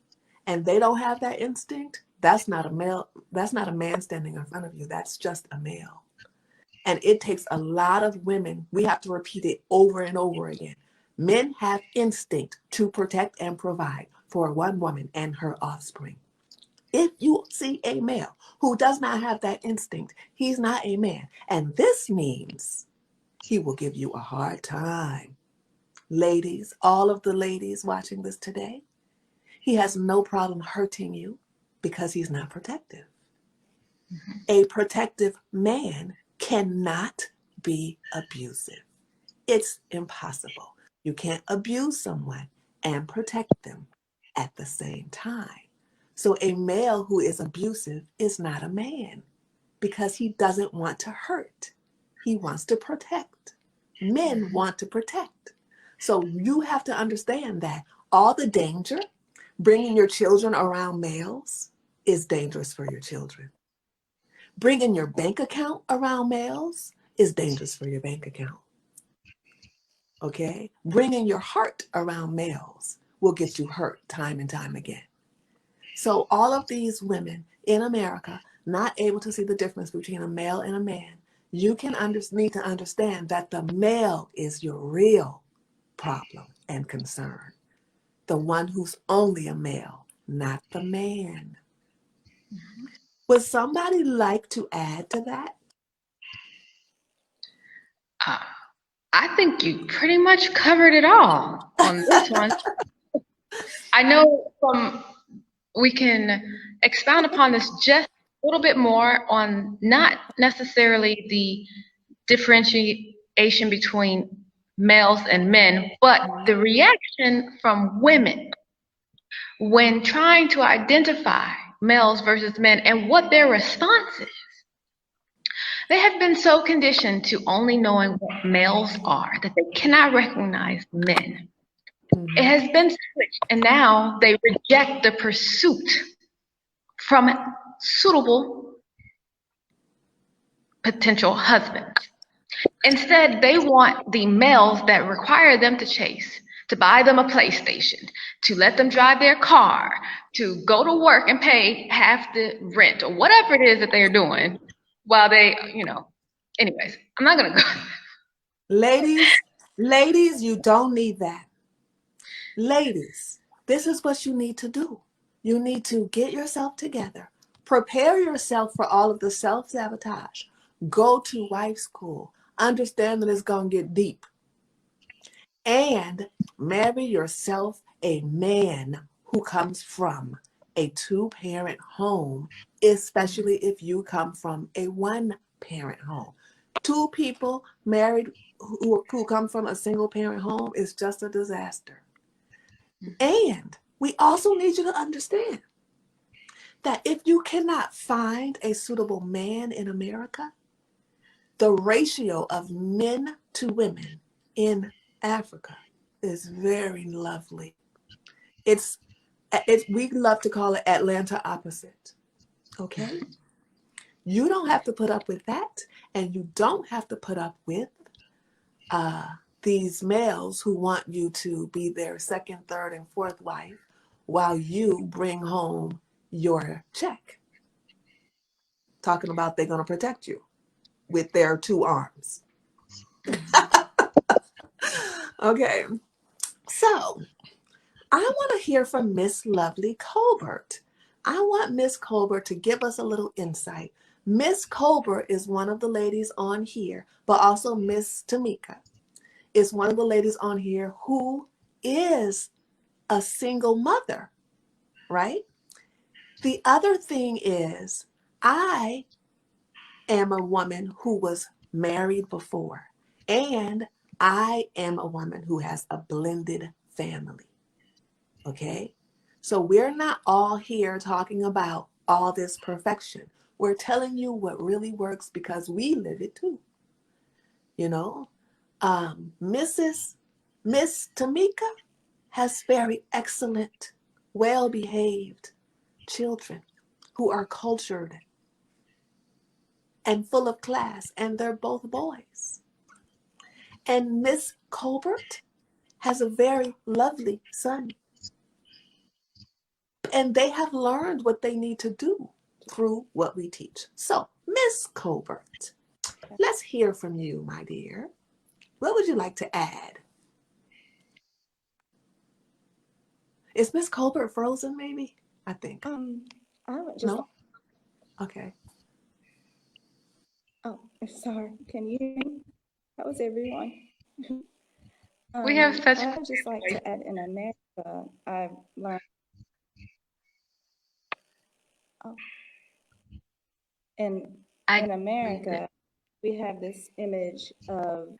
and they don't have that instinct, that's not a male. That's not a man standing in front of you. That's just a male. And it takes a lot of women. We have to repeat it over and over again. Men have instinct to protect and provide for one woman and her offspring. If you see a male who does not have that instinct, he's not a man. And this means he will give you a hard time. Ladies, all of the ladies watching this today, he has no problem hurting you because he's not protective. A protective man cannot be abusive. It's impossible. You can't abuse someone and protect them at the same time. So a male who is abusive is not a man because he doesn't want to hurt. He wants to protect. Men want to protect. So you have to understand that all the danger, bringing your children around males is dangerous for your children. Bringing your bank account around males is dangerous for your bank account. Okay? Bringing your heart around males will get you hurt time and time again. So all of these women in America not able to see the difference between a male and a man, you need to understand that the male is your real problem and concern. The one who's only a male, not the man. Would somebody like to add to that? I think you pretty much covered it all on this one. I know we can expound upon this just a little bit more on not necessarily the differentiation between males and men, but the reaction from women when trying to identify males versus men and what their response is. They have been so conditioned to only knowing what males are that they cannot recognize men. It has been switched, and now they reject the pursuit from suitable potential husbands. Instead, they want the males that require them to chase, to buy them a PlayStation, to let them drive their car, to go to work and pay half the rent or whatever it is that they're doing while they, anyways, I'm not going to go. Ladies, you don't need that. Ladies, this is what you need to do. You need to get yourself together. Prepare yourself for all of the self-sabotage. Go to wife school. Understand that it's going to get deep. And marry yourself a man who comes from a two-parent home, especially if you come from a one-parent home. Two people married who come from a single-parent home is just a disaster. And we also need you to understand that if you cannot find a suitable man in America, the ratio of men to women in Africa is very lovely. It's we love to call it Atlanta opposite. Okay? You don't have to put up with that, and you don't have to put up with these males who want you to be their second, third, and fourth wife while you bring home your check. Talking about they're going to protect you with their two arms. Okay, so I want to hear from Miss Lovely Colbert. I want Miss Colbert to give us a little insight. Miss Colbert is one of the ladies on here, but also Miss Tamika is one of the ladies on here who is a single mother, right? The other thing is, I am a woman who was married before, and I am a woman who has a blended family. Okay? So we're not all here talking about all this perfection. We're telling you what really works because we live it too. You know, Miss Tamika has very excellent, well-behaved children who are cultured and full of class, and they're both boys. And Miss Colbert has a very lovely son. And they have learned what they need to do through what we teach. So, Miss Colbert, let's hear from you, my dear. What would you like to add? Is Miss Colbert frozen, maybe? I think. I would just. No? Okay. Oh, sorry. Can you hear me? How is everyone? We have such. I would just like to add, in America, I've learned. Oh, in America, we have this image of.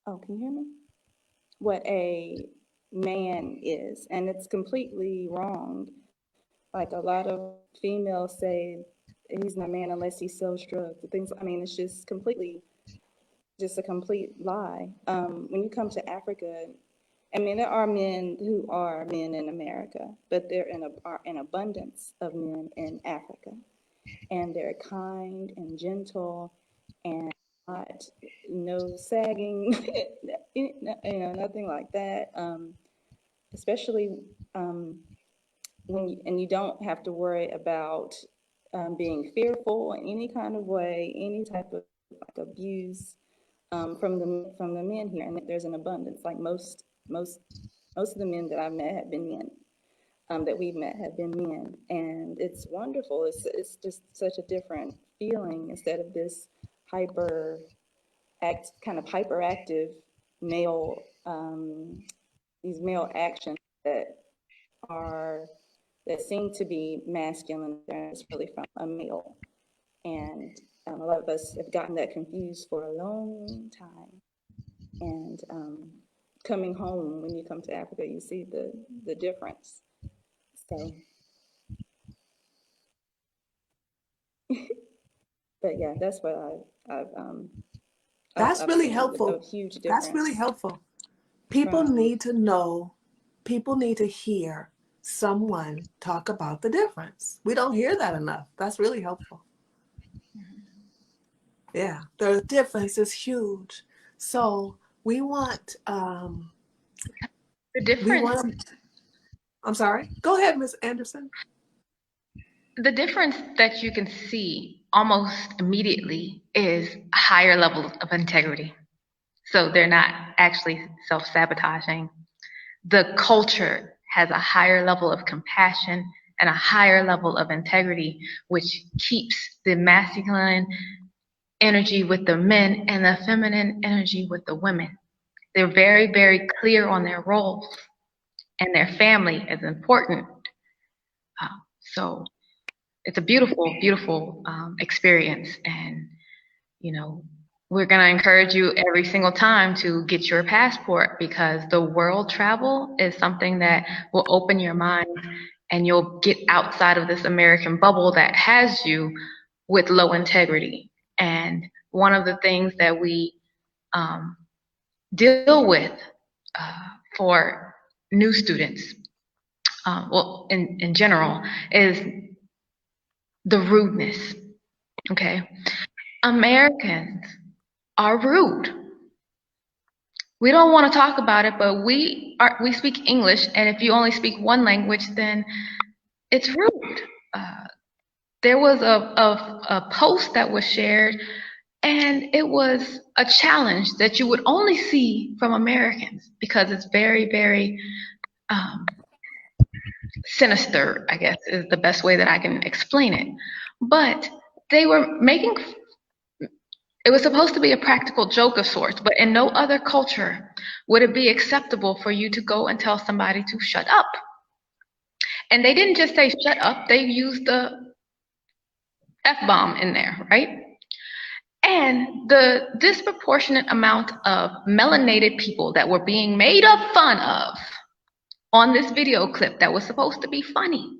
Oh, can you hear me? What a man is, and it's completely wrong. Like, a lot of females say he's not a man unless he sells drugs. Things. I mean, it's just a complete lie. When you come to Africa, I mean, there are men who are men in America, but there are an abundance of men in Africa, and they're kind and gentle and not no sagging, nothing like that. Especially when you don't have to worry about being fearful in any kind of way, any type of like abuse from the men here, and there's an abundance. Like most of the men that I've met have been men, that we've met have been men, and it's wonderful. It's just such a different feeling instead of this hyperactive male, these male actions that seem to be masculine. It's really from a male, and a lot of us have gotten that confused for a long time. And coming home, when you come to Africa, you see the difference. So, but yeah, that's what I've That's really helpful. A huge difference. That's really helpful. People need to know, people need to hear someone talk about the difference. We don't hear that enough. That's really helpful. Yeah, the difference is huge. So we want The difference. I'm sorry. Go ahead, Ms. Anderson. The difference that you can see almost immediately is a higher level of integrity. So they're not actually self-sabotaging. The culture has a higher level of compassion and a higher level of integrity, which keeps the masculine energy with the men and the feminine energy with the women. They're very, very clear on their roles. and their family is important. So it's a beautiful, beautiful experience. And, you know, we're going to encourage you every single time to get your passport, because the world travel is something that will open your mind, and you'll get outside of this American bubble that has you with low integrity. And one of the things that we deal with for new students, well, in general, is the rudeness, okay? Americans are rude. We don't want to talk about it, but we speak English, and if you only speak one language, then it's rude. There was a post that was shared, and it was a challenge that you would only see from Americans, because it's very, very sinister, I guess, is the best way that I can explain it. But they were making, it was supposed to be a practical joke of sorts, but in no other culture would it be acceptable for you to go and tell somebody to shut up. And they didn't just say shut up, they used the F-bomb in there, right? And the disproportionate amount of melanated people that were being made fun of on this video clip that was supposed to be funny,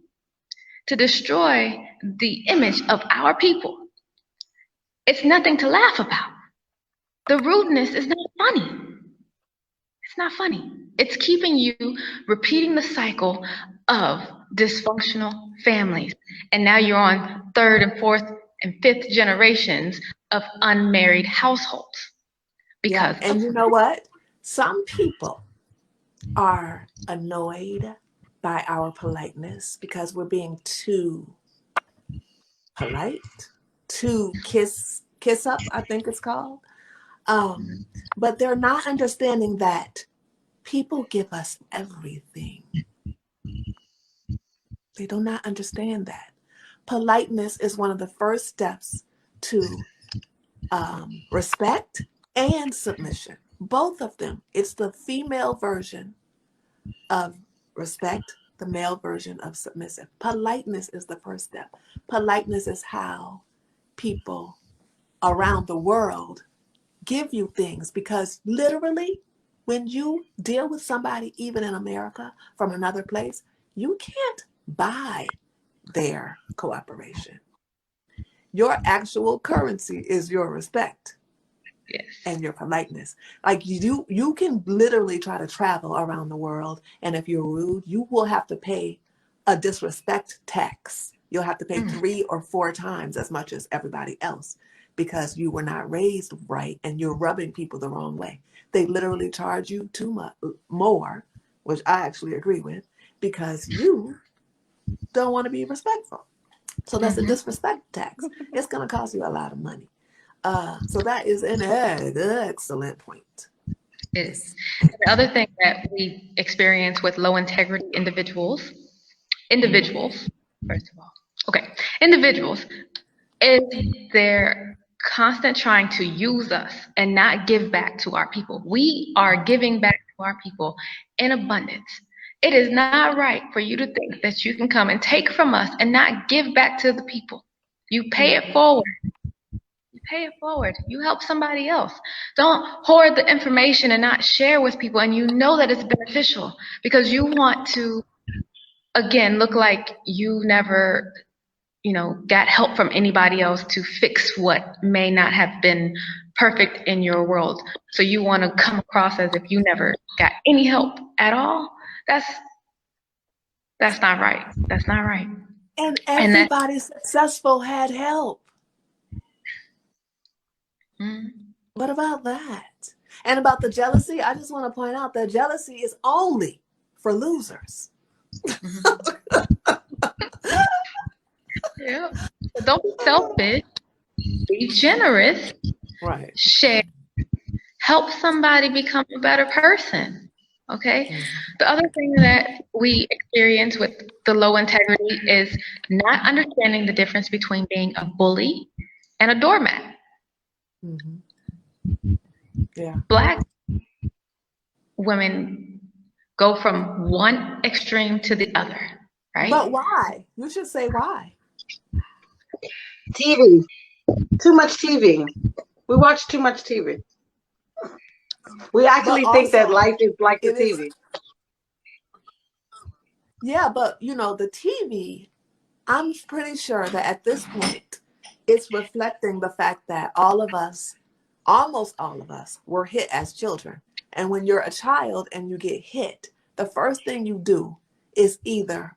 to destroy the image of our people. It's nothing to laugh about. The rudeness is not funny. It's not funny. It's keeping you repeating the cycle of dysfunctional families. And now you're on third and fourth and fifth generations of unmarried households. Because and you know what? Some people are annoyed by our politeness because we're being too polite, too kiss up, I think it's called. But they're not understanding that people give us everything. They do not understand that. Politeness is one of the first steps to respect and submission. Both of them. It's the female version of respect, the male version of submissive. Politeness is the first step. Politeness is how people around the world give you things, because literally when you deal with somebody, even in America, from another place, you can't buy their cooperation. Your actual currency is your respect. yes. And your politeness. Like you can literally try to travel around the world, and if you're rude, you will have to pay a disrespect tax. You'll have to pay 3 or 4 times as much as everybody else, because you were not raised right and you're rubbing people the wrong way. They literally charge you too much more, which I actually agree with, because you don't want to be respectful. So that's a disrespect tax. It's going to cost you a lot of money. So that is an excellent point. It is. The other thing that we experience with low integrity individuals, first of all, individuals, is their constant trying to use us and not give back to our people. We are giving back to our people in abundance. It is not right for you to think that you can come and take from us and not give back to the people. You pay it forward. Pay it forward. You help somebody else. Don't hoard the information and not share with people, and you know that it's beneficial, because you want to, again, look like you never, got help from anybody else to fix what may not have been perfect in your world. So you want to come across as if you never got any help at all. That's not right. That's not right. And everybody successful had help. What about that? And about the jealousy, I just want to point out that jealousy is only for losers. Yeah. So don't be selfish. Be generous. Right. Share. Help somebody become a better person. Okay? The other thing that we experience with the low integrity is not understanding the difference between being a bully and a doormat. Yeah. Black women go from one extreme to the other, right? But why? You should say why. TV. Too much TV. We watch too much TV. We actually But think that also, life is like the it is, TV. yeah, but you know, the TV, I'm pretty sure that at this point, it's reflecting the fact that all of us, almost all of us, were hit as children. And when you're a child and you get hit, the first thing you do is either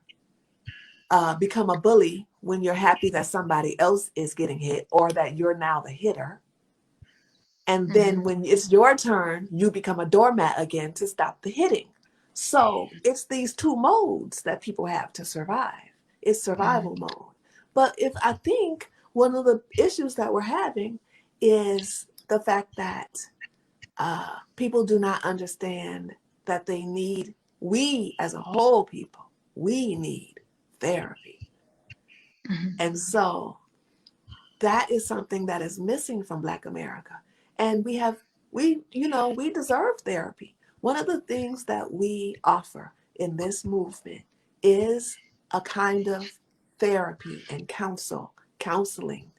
become a bully when you're happy that somebody else is getting hit or that you're now the hitter. And then when it's your turn, you become a doormat again to stop the hitting. So it's these two modes that people have to survive. It's survival mode. But if I think one of the issues that we're having is the fact that people do not understand that they need, we as a whole people, we need therapy. And so that is something that is missing from Black America. And we deserve therapy. One of the things that we offer in this movement is a kind of therapy and counseling.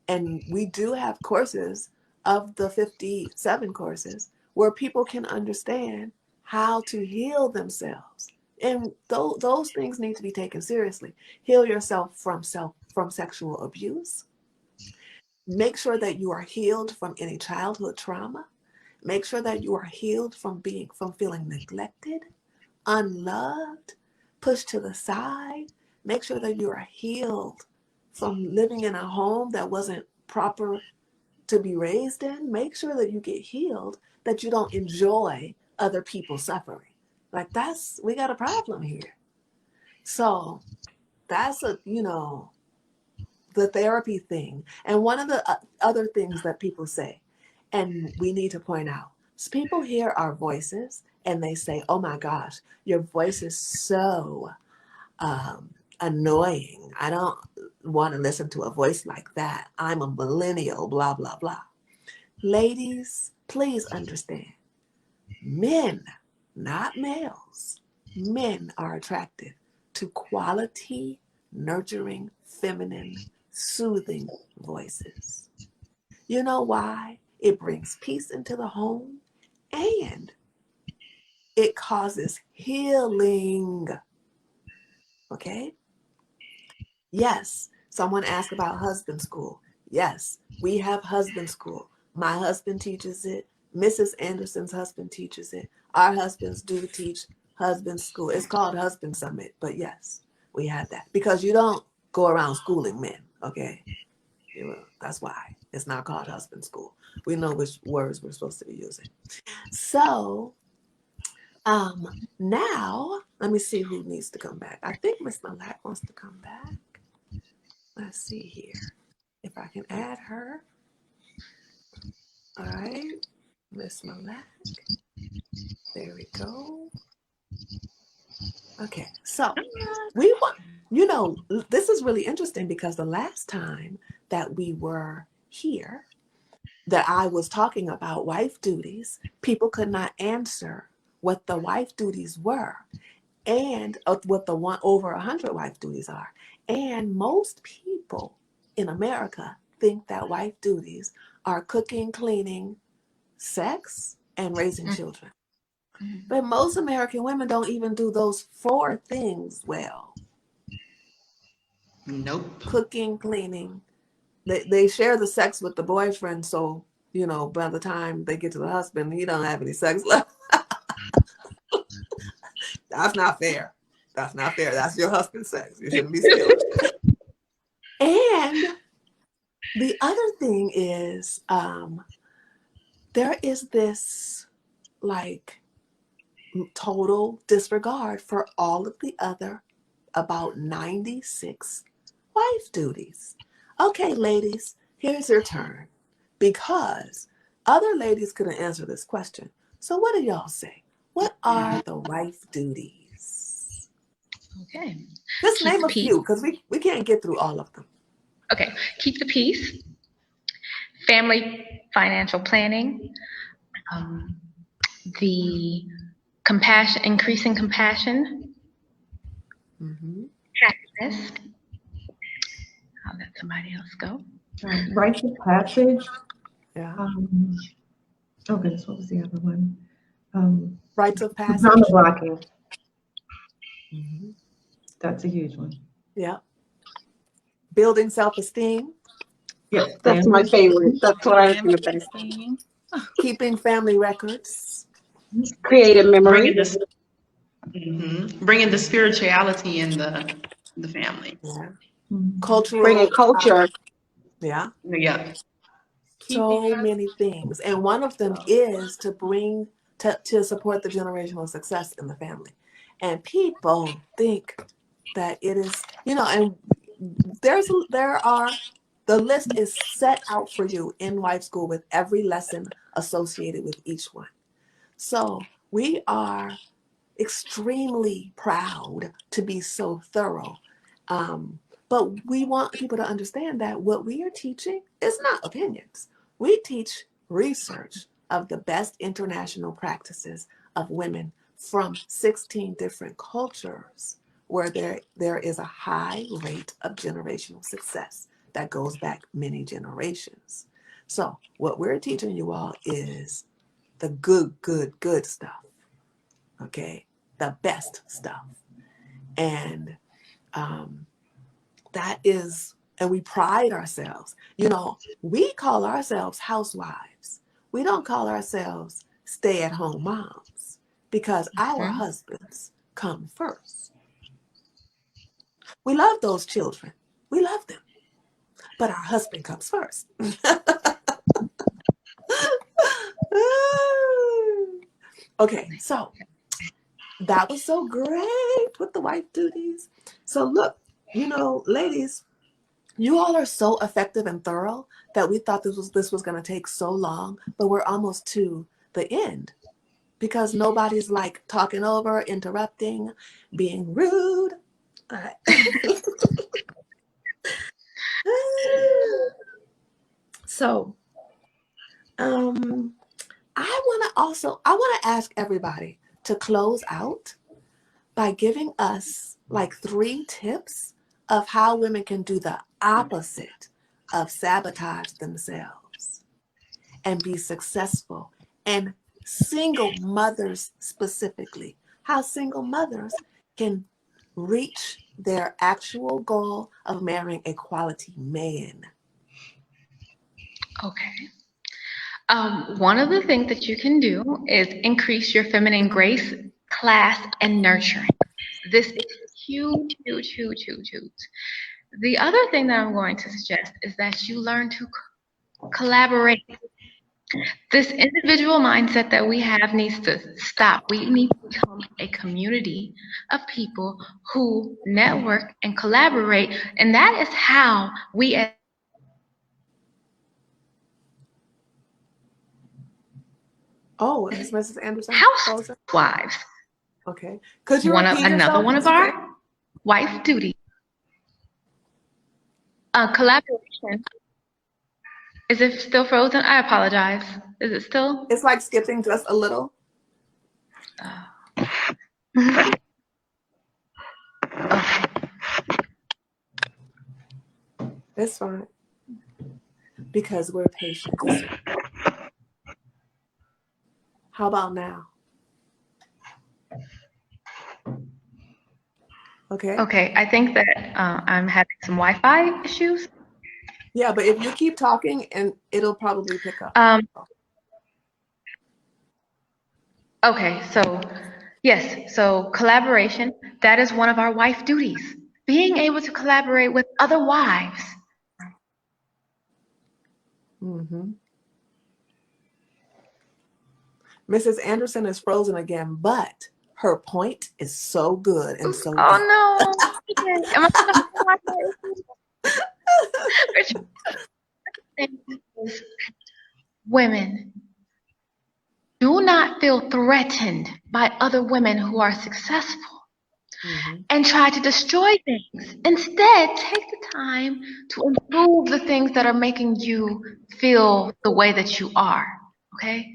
And we do have courses of the 57 courses where people can understand how to heal themselves. And those things need to be taken seriously. Heal yourself from sexual abuse. Make sure that you are healed from any childhood trauma. Make sure that you are healed from feeling neglected, unloved, pushed to the side. Make sure that you are healed from living in a home that wasn't proper to be raised in. Make sure that you get healed, that you don't enjoy other people suffering. Like we got a problem here. So that's the therapy thing. And one of the other things that people say, and we need to point out, is people hear our voices and they say, oh my gosh, your voice is so annoying. I don't want to listen to a voice like that. I'm a millennial, blah, blah, blah. Ladies, please understand, men, not males, men are attracted to quality, nurturing, feminine, soothing voices. You know why? It brings peace into the home and it causes healing. Okay? Yes, someone asked about husband school. Yes, we have husband school. My husband teaches it. Mrs. Anderson's husband teaches it. Our husbands do teach husband school. It's called Husband Summit, but yes, we have that because you don't go around schooling men, okay? That's why it's not called husband school. We know which words we're supposed to be using. So now let me see who needs to come back. I think Miss Malak wants to come back. Let's see here if I can add her. All right, Miss Malak. There we go. Okay, so we want, this is really interesting because the last time that we were here, that I was talking about wife duties, people could not answer what the wife duties were and what the over 100 wife duties are. And most people in America think that wife duties are cooking, cleaning, sex, and raising children. But most American women don't even do those 4 things well. Nope. Cooking, cleaning. They share the sex with the boyfriend, so, by the time they get to the husband, he don't have any sex left. That's not fair. That's not fair. That's your husband's sex. You shouldn't be stealing. And the other thing is, there is this total disregard for all of the other about 96 wife duties. Okay, ladies, here's your turn. Because other ladies couldn't answer this question. So what do y'all say? What are the wife duties? Okay. Just name a few, because we can't get through all of them. Okay. Keep the peace. Family financial planning. The compassion, increasing compassion, happiness. I'll let somebody else go. Rites of passage. Yeah. Oh goodness, what was the other one? Rites of passage. Trauma blocking. Mhm. That's a huge one. Yeah. Building self-esteem. Yes, That's my favorite. That's what I was going to say. Family. Keeping family records. Creative memory. Bringing the spirituality in the family. Yeah. Mhm. Cultural. Bringing culture. Yeah. Yeah. So many things. And one of them is to bring, to support the generational success in the family. And people think that it is, and the list is set out for you in Life School with every lesson associated with each one. So we are extremely proud to be so thorough. But we want people to understand that what we are teaching is not opinions. We teach research of the best international practices of women from 16 different cultures where there is a high rate of generational success that goes back many generations. So what we're teaching you all is the good stuff, okay? The best stuff. And that is, and we pride ourselves. We call ourselves housewives. We don't call ourselves stay-at-home moms because our husbands come first. We love those children. We love them. But our husband comes first. Okay, so that was so great with the wife duties. So look, ladies, you all are so effective and thorough that we thought this was going to take so long, but we're almost to the end because nobody's like talking over, interrupting, being rude. All right. So, I want to ask everybody to close out by giving us like 3 tips of how women can do the opposite of sabotage themselves and be successful, and single mothers specifically, how single mothers can reach their actual goal of marrying a quality man. Okay. One of the things that you can do is increase your feminine grace, class, and nurturing. This is huge, huge, huge, huge, huge. The other thing that I'm going to suggest is that you learn to collaborate. This individual mindset that we have needs to stop. We need to become a community of people who network and collaborate, and that is how we as Oh, is Mrs. Anderson? housewives. Okay. Could you repeat Another yourself, one of Mrs. our wife duties. Collaboration. Is it still frozen? I apologize. Is it still? It's like skipping just a little. It's fine. Because we're patient. How about now? Okay. Okay, I think that I'm having some Wi-Fi issues. Yeah, but if you keep talking, and it'll probably pick up. Okay, so yes, so collaboration, that is one of our wife duties. Being able to collaborate with other wives. Mm-hmm. Mrs. Anderson is frozen again, but her point is so good and so deep. Oh no. Okay. Am I women, do not feel threatened by other women who are successful and try to destroy things. Instead, take the time to improve the things that are making you feel the way that you are, okay?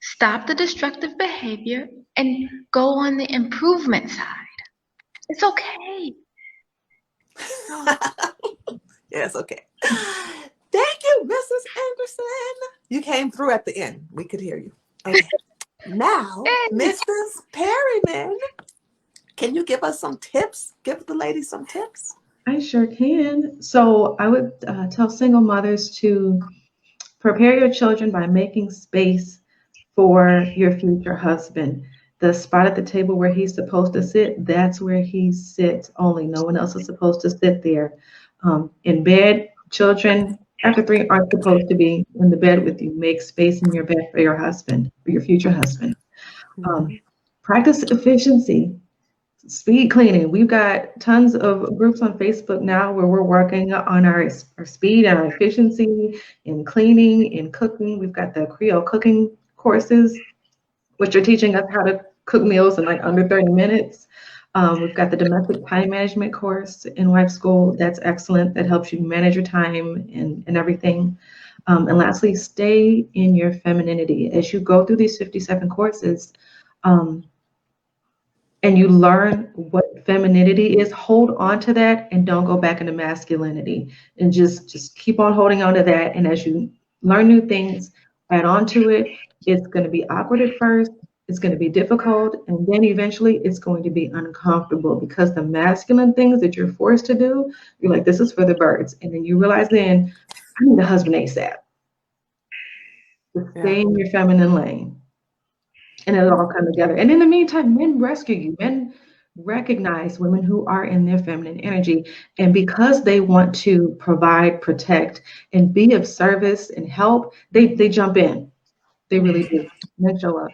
stop the destructive behavior, and go on the improvement side. It's okay. Yes, okay. Thank you, Mrs. Anderson. You came through at the end. We could hear you. Okay. Now, Mrs. Perryman, can you give us some tips? Give the ladies some tips. I sure can. So I would tell single mothers to prepare your children by making space for your future husband. The spot at the table where he's supposed to sit, that's where he sits only. No one else is supposed to sit there. In bed, children after 3 aren't supposed to be in the bed with you. Make space in your bed for your husband, for your future husband. Practice efficiency. Speed cleaning. We've got tons of groups on Facebook now where we're working on our speed and our efficiency in cleaning, in cooking. We've got the Creole cooking courses, which are teaching us how to cook meals in like under 30 minutes. We've got the domestic time management course in wife school. That's excellent. That helps you manage your time and everything. And lastly, stay in your femininity. As you go through these 57 courses, and you learn what femininity is, hold on to that and don't go back into masculinity, and just keep on holding on to that. And as you learn new things, add on to it. It's going to be awkward at first, it's going to be difficult, and then eventually it's going to be uncomfortable, because the masculine things that you're forced to do, you're like, this is for the birds. And then you realize, then I need a husband ASAP. Just stay in your feminine lane. And it'll all come together. And in the meantime, men rescue you. Men recognize women who are in their feminine energy. And because they want to provide, protect, and be of service and help, they jump in. They really do. They show up.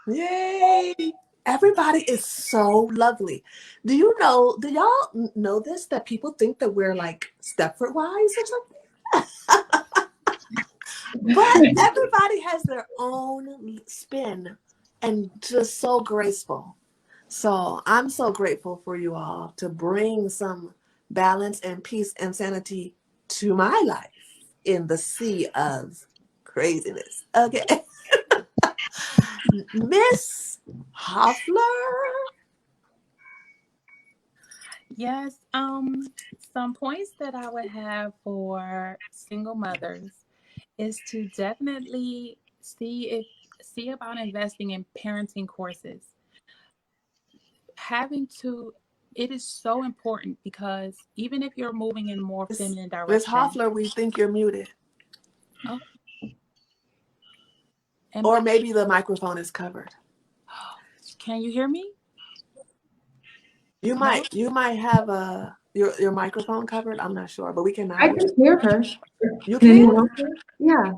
Yay! Everybody is so lovely. Do y'all know this, that people think that we're like Stepford wives or something? But everybody has their own spin and just so graceful. So I'm so grateful for you all to bring some balance and peace and sanity to my life in the sea of craziness. Okay. Miss Hoffler. Yes, some points that I would have for single mothers is to definitely see about investing in parenting courses. It is so important, because even if you're moving in more feminine direction. Miss Hoffler, we think you're muted. Oh. Or maybe the microphone is covered. Can you hear me? You might have your microphone covered. I'm not sure, but we cannot. I can hear her. You can? Yeah.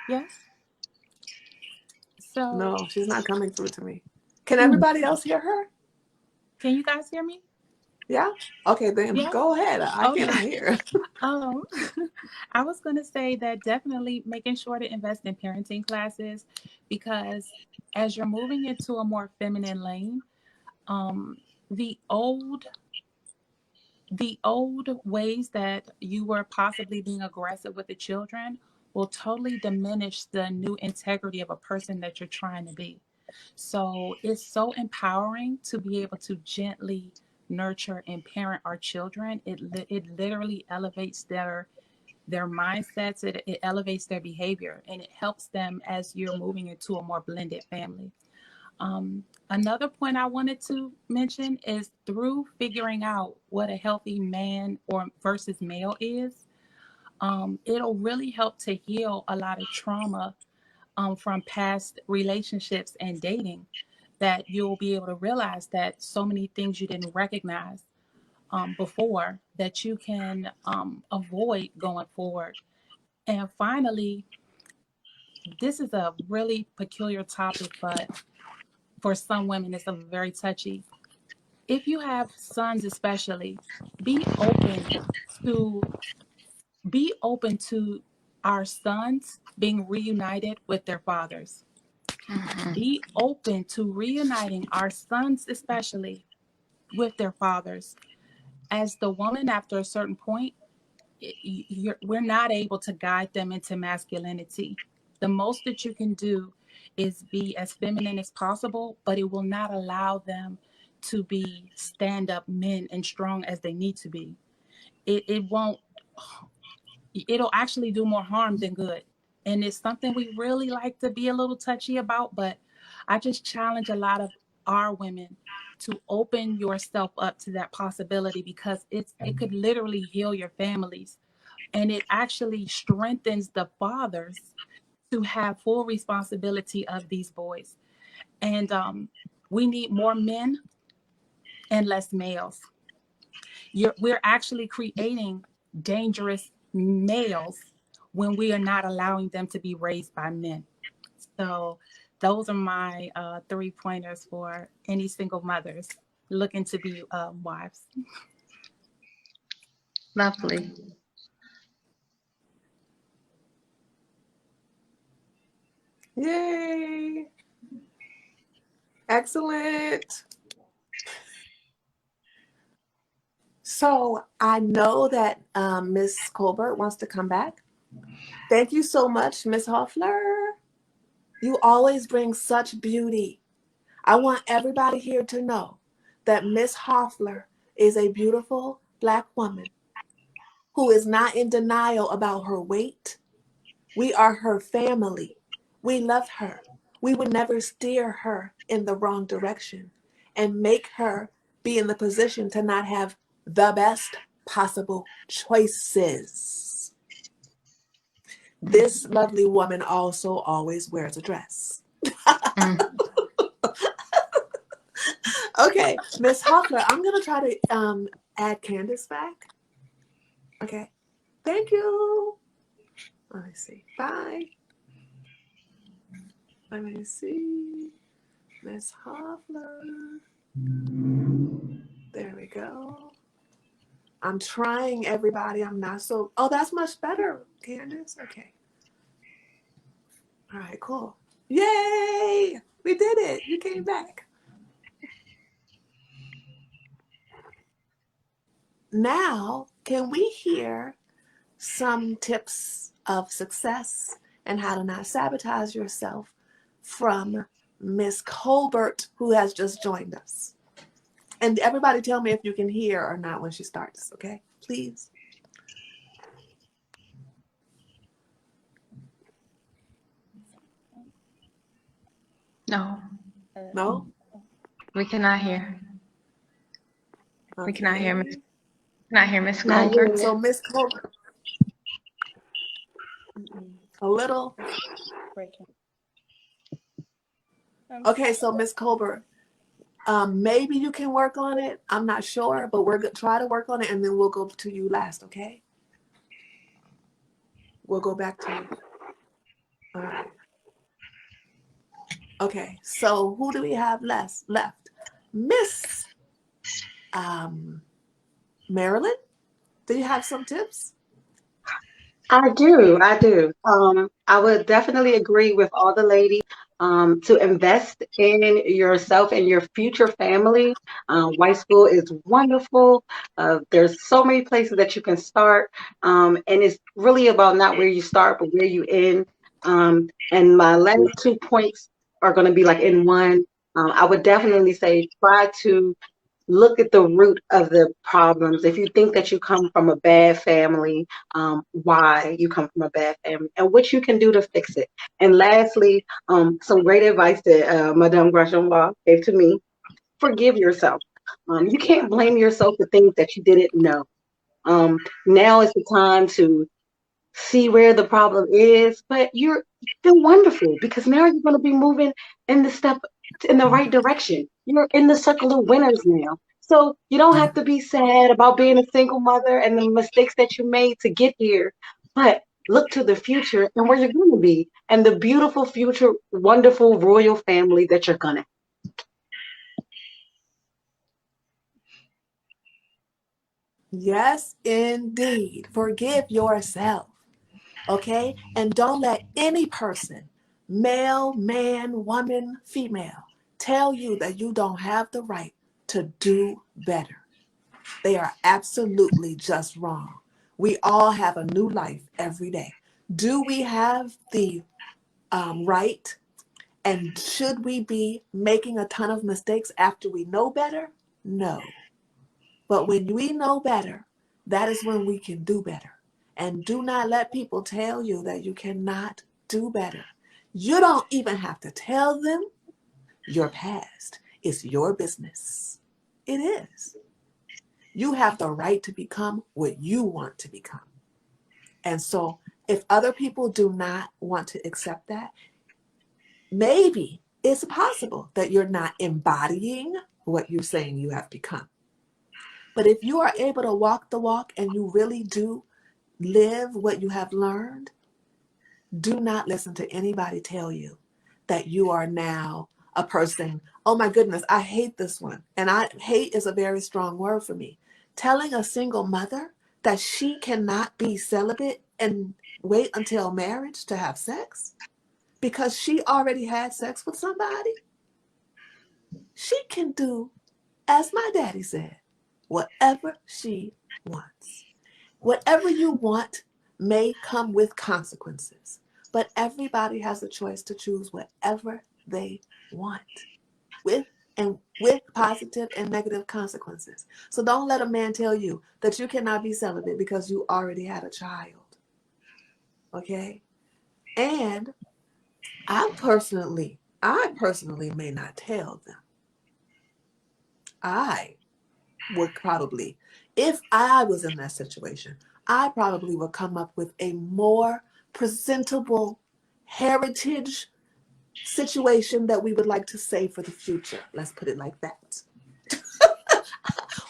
Yes. So no, she's not coming through to me. Can everybody else hear her? Can you guys hear me? Yeah. Okay, then go ahead. I cannot hear. I was going to say that definitely making sure to invest in parenting classes, because as you're moving into a more feminine lane, the old ways that you were possibly being aggressive with the children will totally diminish the new integrity of a person that you're trying to be. So it's so empowering to be able to gently nurture and parent our children. It literally elevates their mindsets. It elevates their behavior, and it helps them as you're moving into a more blended family. Another point I wanted to mention is, through figuring out what a healthy man or versus male is, it'll really help to heal a lot of trauma from past relationships and dating, that you'll be able to realize that so many things you didn't recognize before, that you can avoid going forward. And finally, this is a really peculiar topic, but for some women, it's a very touchy. If you have sons, especially, be open to our sons being reunited with their fathers. Mm-hmm. Be open to reuniting our sons, especially, with their fathers. As the woman, after a certain point, we're not able to guide them into masculinity. The most that you can do is be as feminine as possible, but it will not allow them to be stand-up men and strong as they need to be. It won't, it'll actually do more harm than good. And it's something we really like to be a little touchy about, but I just challenge a lot of our women to open yourself up to that possibility, because it could literally heal your families. And it actually strengthens the fathers to have full responsibility of these boys. And we need more men and less males. We're actually creating dangerous males when we are not allowing them to be raised by men. So those are my 3 pointers for any single mothers looking to be wives. Lovely. Yay. Excellent. So I know that Miss Colbert wants to come back. Thank you so much, Miss Hoffler. You always bring such beauty. I want everybody here to know that Miss Hoffler is a beautiful Black woman who is not in denial about her weight. We are her family. We love her. We would never steer her in the wrong direction and make her be in the position to not have the best possible choices. This lovely woman also always wears a dress. Okay, Miss Hoffler, I'm going to try to add Candace back. Okay, thank you. Let me see. Bye. Let me see. Miss Hoffler. There we go. I'm trying, everybody. I'm not so... Oh, that's much better, Candace. Okay. All right, cool. Yay! We did it. You came back. Now, can we hear some tips of success and how to not sabotage yourself from Miss Colbert, who has just joined us? And everybody tell me if you can hear or not when she starts, okay? Please. No, No? we cannot hear. We cannot hear Miss. Okay. Cannot hear Miss Not Colbert. yet. So Miss Colbert, a little. Breaking. Okay, so Miss Colbert, maybe you can work on it. I'm not sure, but we're going to try to work on it, and then we'll go to you last, okay? We'll go back to you. All right. Okay, so who do we have left? Miss Marilyn, do you have some tips? I do. I would definitely agree with all the ladies to invest in yourself and your future family. White school is wonderful. There's so many places that you can start, and it's really about not where you start, but where you end. And my last 2 points are going to be like in one. I would definitely say try to look at the root of the problems. If you think that you come from a bad family, why you come from a bad family and what you can do to fix it. And lastly, some great advice that Madame Gresham gave to me: forgive yourself. You can't blame yourself for things that you didn't know. Now is the time to see where the problem is, but you're still wonderful because now you're going to be moving in the right direction. You're in the circle of winners now. So you don't have to be sad about being a single mother and the mistakes that you made to get here, but look to the future and where you're going to be and the beautiful future, wonderful royal family that you're going to. Yes, indeed. Forgive yourself, okay? And don't let any person, male, man, woman, female, tell you that you don't have the right to do better. They are absolutely just wrong. We all have a new life every day. Do we have the right? And should we be making a ton of mistakes after we know better? No. But when we know better, that is when we can do better. And do not let people tell you that you cannot do better. You don't even have to tell them your past. It's your business. It is. You have the right to become what you want to become. And so if other people do not want to accept that, maybe it's possible that you're not embodying what you're saying you have become. But if you are able to walk the walk and you really do live what you have learned, do not listen to anybody tell you that you are now a person. Oh my goodness, I hate this one. And hate is a very strong word for me. Telling a single mother that she cannot be celibate and wait until marriage to have sex because she already had sex with somebody. She can do, as my daddy said, whatever she wants. Whatever you want may come with consequences, but everybody has a choice to choose whatever they want with positive and negative consequences. So don't let a man tell you that you cannot be celibate because you already had a child. Okay? And I personally may not tell them. I would probably, if I was in that situation, I probably would come up with a more presentable heritage situation that we would like to say for the future. Let's put it like that.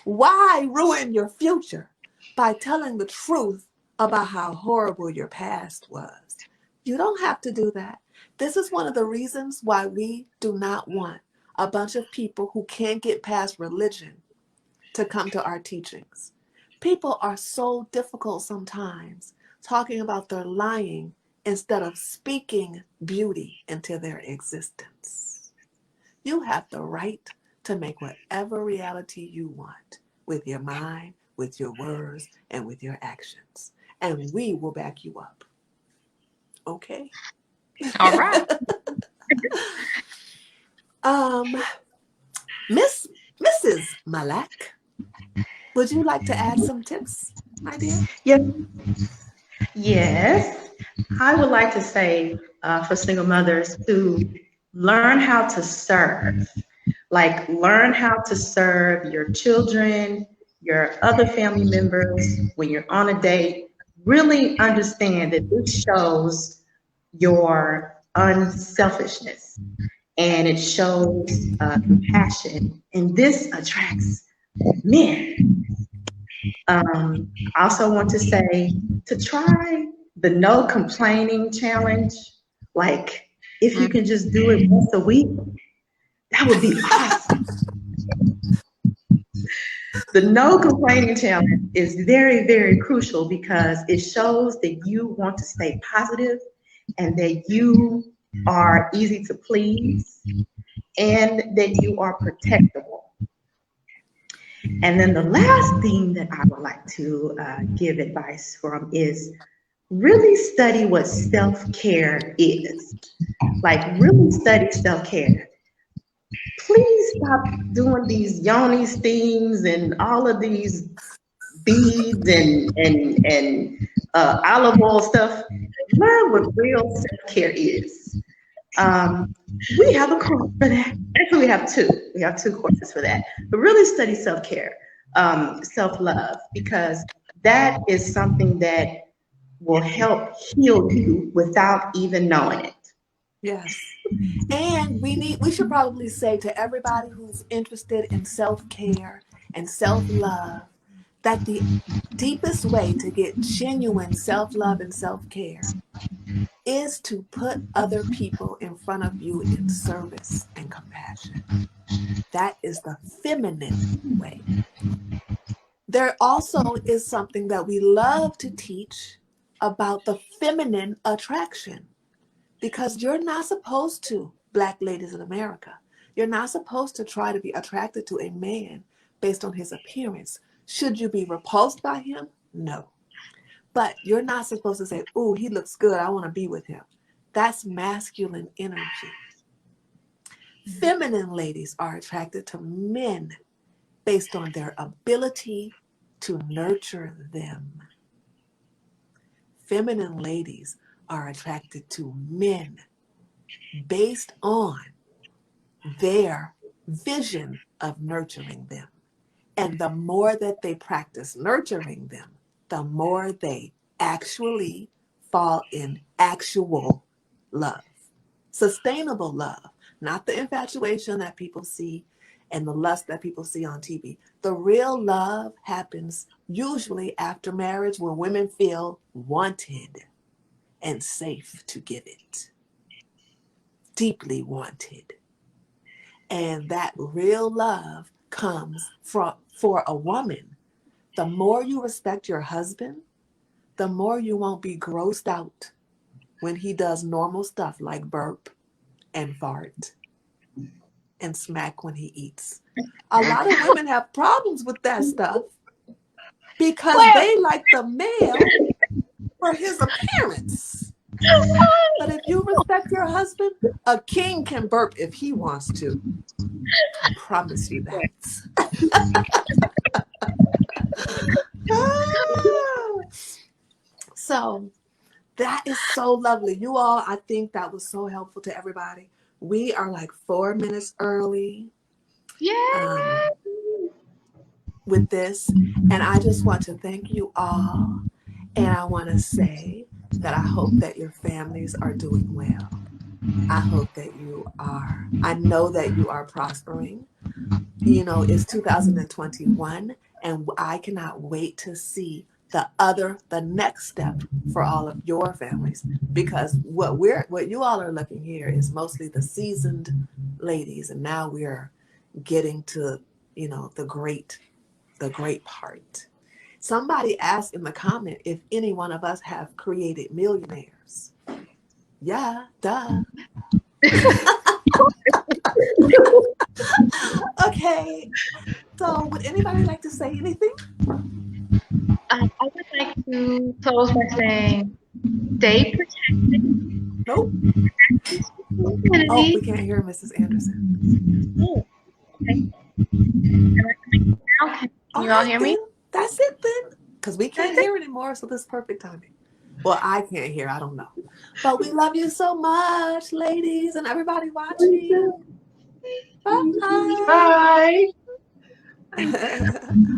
Why ruin your future by telling the truth about how horrible your past was? You don't have to do that. This is one of the reasons why we do not want a bunch of people who can't get past religion to come to our teachings. People are so difficult sometimes talking about their lying instead of speaking beauty into their existence. You have the right to make whatever reality you want with your mind, with your words, and with your actions. And we will back you up. Okay? All right. Mrs. Malak, would you like to add some tips, my dear? Yes, yes. I would like to say for single mothers to learn how to serve. Like, learn how to serve your children, your other family members when you're on a date. Really understand that this shows your unselfishness and it shows compassion, and this attracts men. I also want to say to try the no complaining challenge. Like, if you can just do it once a week, that would be awesome. The no complaining challenge is very, very crucial because it shows that you want to stay positive and that you are easy to please and that you are protectable. And then the last thing that I would like to give advice from is really study what self-care is. Like, really study self-care. Please stop doing these yoni things and all of these beads and olive oil stuff. Learn what real self-care is. We have a course for that. Actually, we have two. We have two courses for that. But really study self-care, self-love, because that is something that will help heal you without even knowing it. Yes. And we should probably say to everybody who's interested in self-care and self-love that the deepest way to get genuine self-love and self-care is to put other people in front of you in service and compassion. That is the feminine way. There also is something that we love to teach about the feminine attraction. Because you're not supposed to, Black ladies in America, you're not supposed to try to be attracted to a man based on his appearance. Should you be repulsed by him? No. But you're not supposed to say, "Ooh, he looks good, I want to be with him." That's masculine energy. Feminine ladies are attracted to men based on their ability to nurture them. Feminine ladies are attracted to men based on their vision of nurturing them. And the more that they practice nurturing them, the more they actually fall in actual love. Sustainable love, not the infatuation that people see and the lust that people see on TV. The real love happens usually after marriage when women feel wanted and safe to give it. Deeply wanted. And that real love comes for a woman. The more you respect your husband, the more you won't be grossed out when he does normal stuff like burp and fart and smack when he eats. A lot of women have problems with that stuff because they like the male for his appearance. But if you respect your husband, a king can burp if he wants to. I promise you that. So that is so lovely. You all, I think that was so helpful to everybody. We are like 4 minutes early with this. And I just want to thank you all. And I want to say that I hope that your families are doing well. I hope that I know that you are prospering. You know, it's 2021, and I cannot wait to see the next step for all of your families, because what you all are looking here is mostly the seasoned ladies, and now we're getting to, you know, the great part. Somebody asked in the comment if any one of us have created millionaires. Yeah, duh. Okay, so would anybody like to say anything? I would like to close by saying, stay protected. Nope. Oh, we can't hear Mrs. Anderson. Oh, okay. Now, can you all hear me? Then. That's it then, because we can't hear anymore, so this is perfect timing. Well, I can't hear, I don't know. But we love you so much, ladies, and everybody watching. Bye. Bye.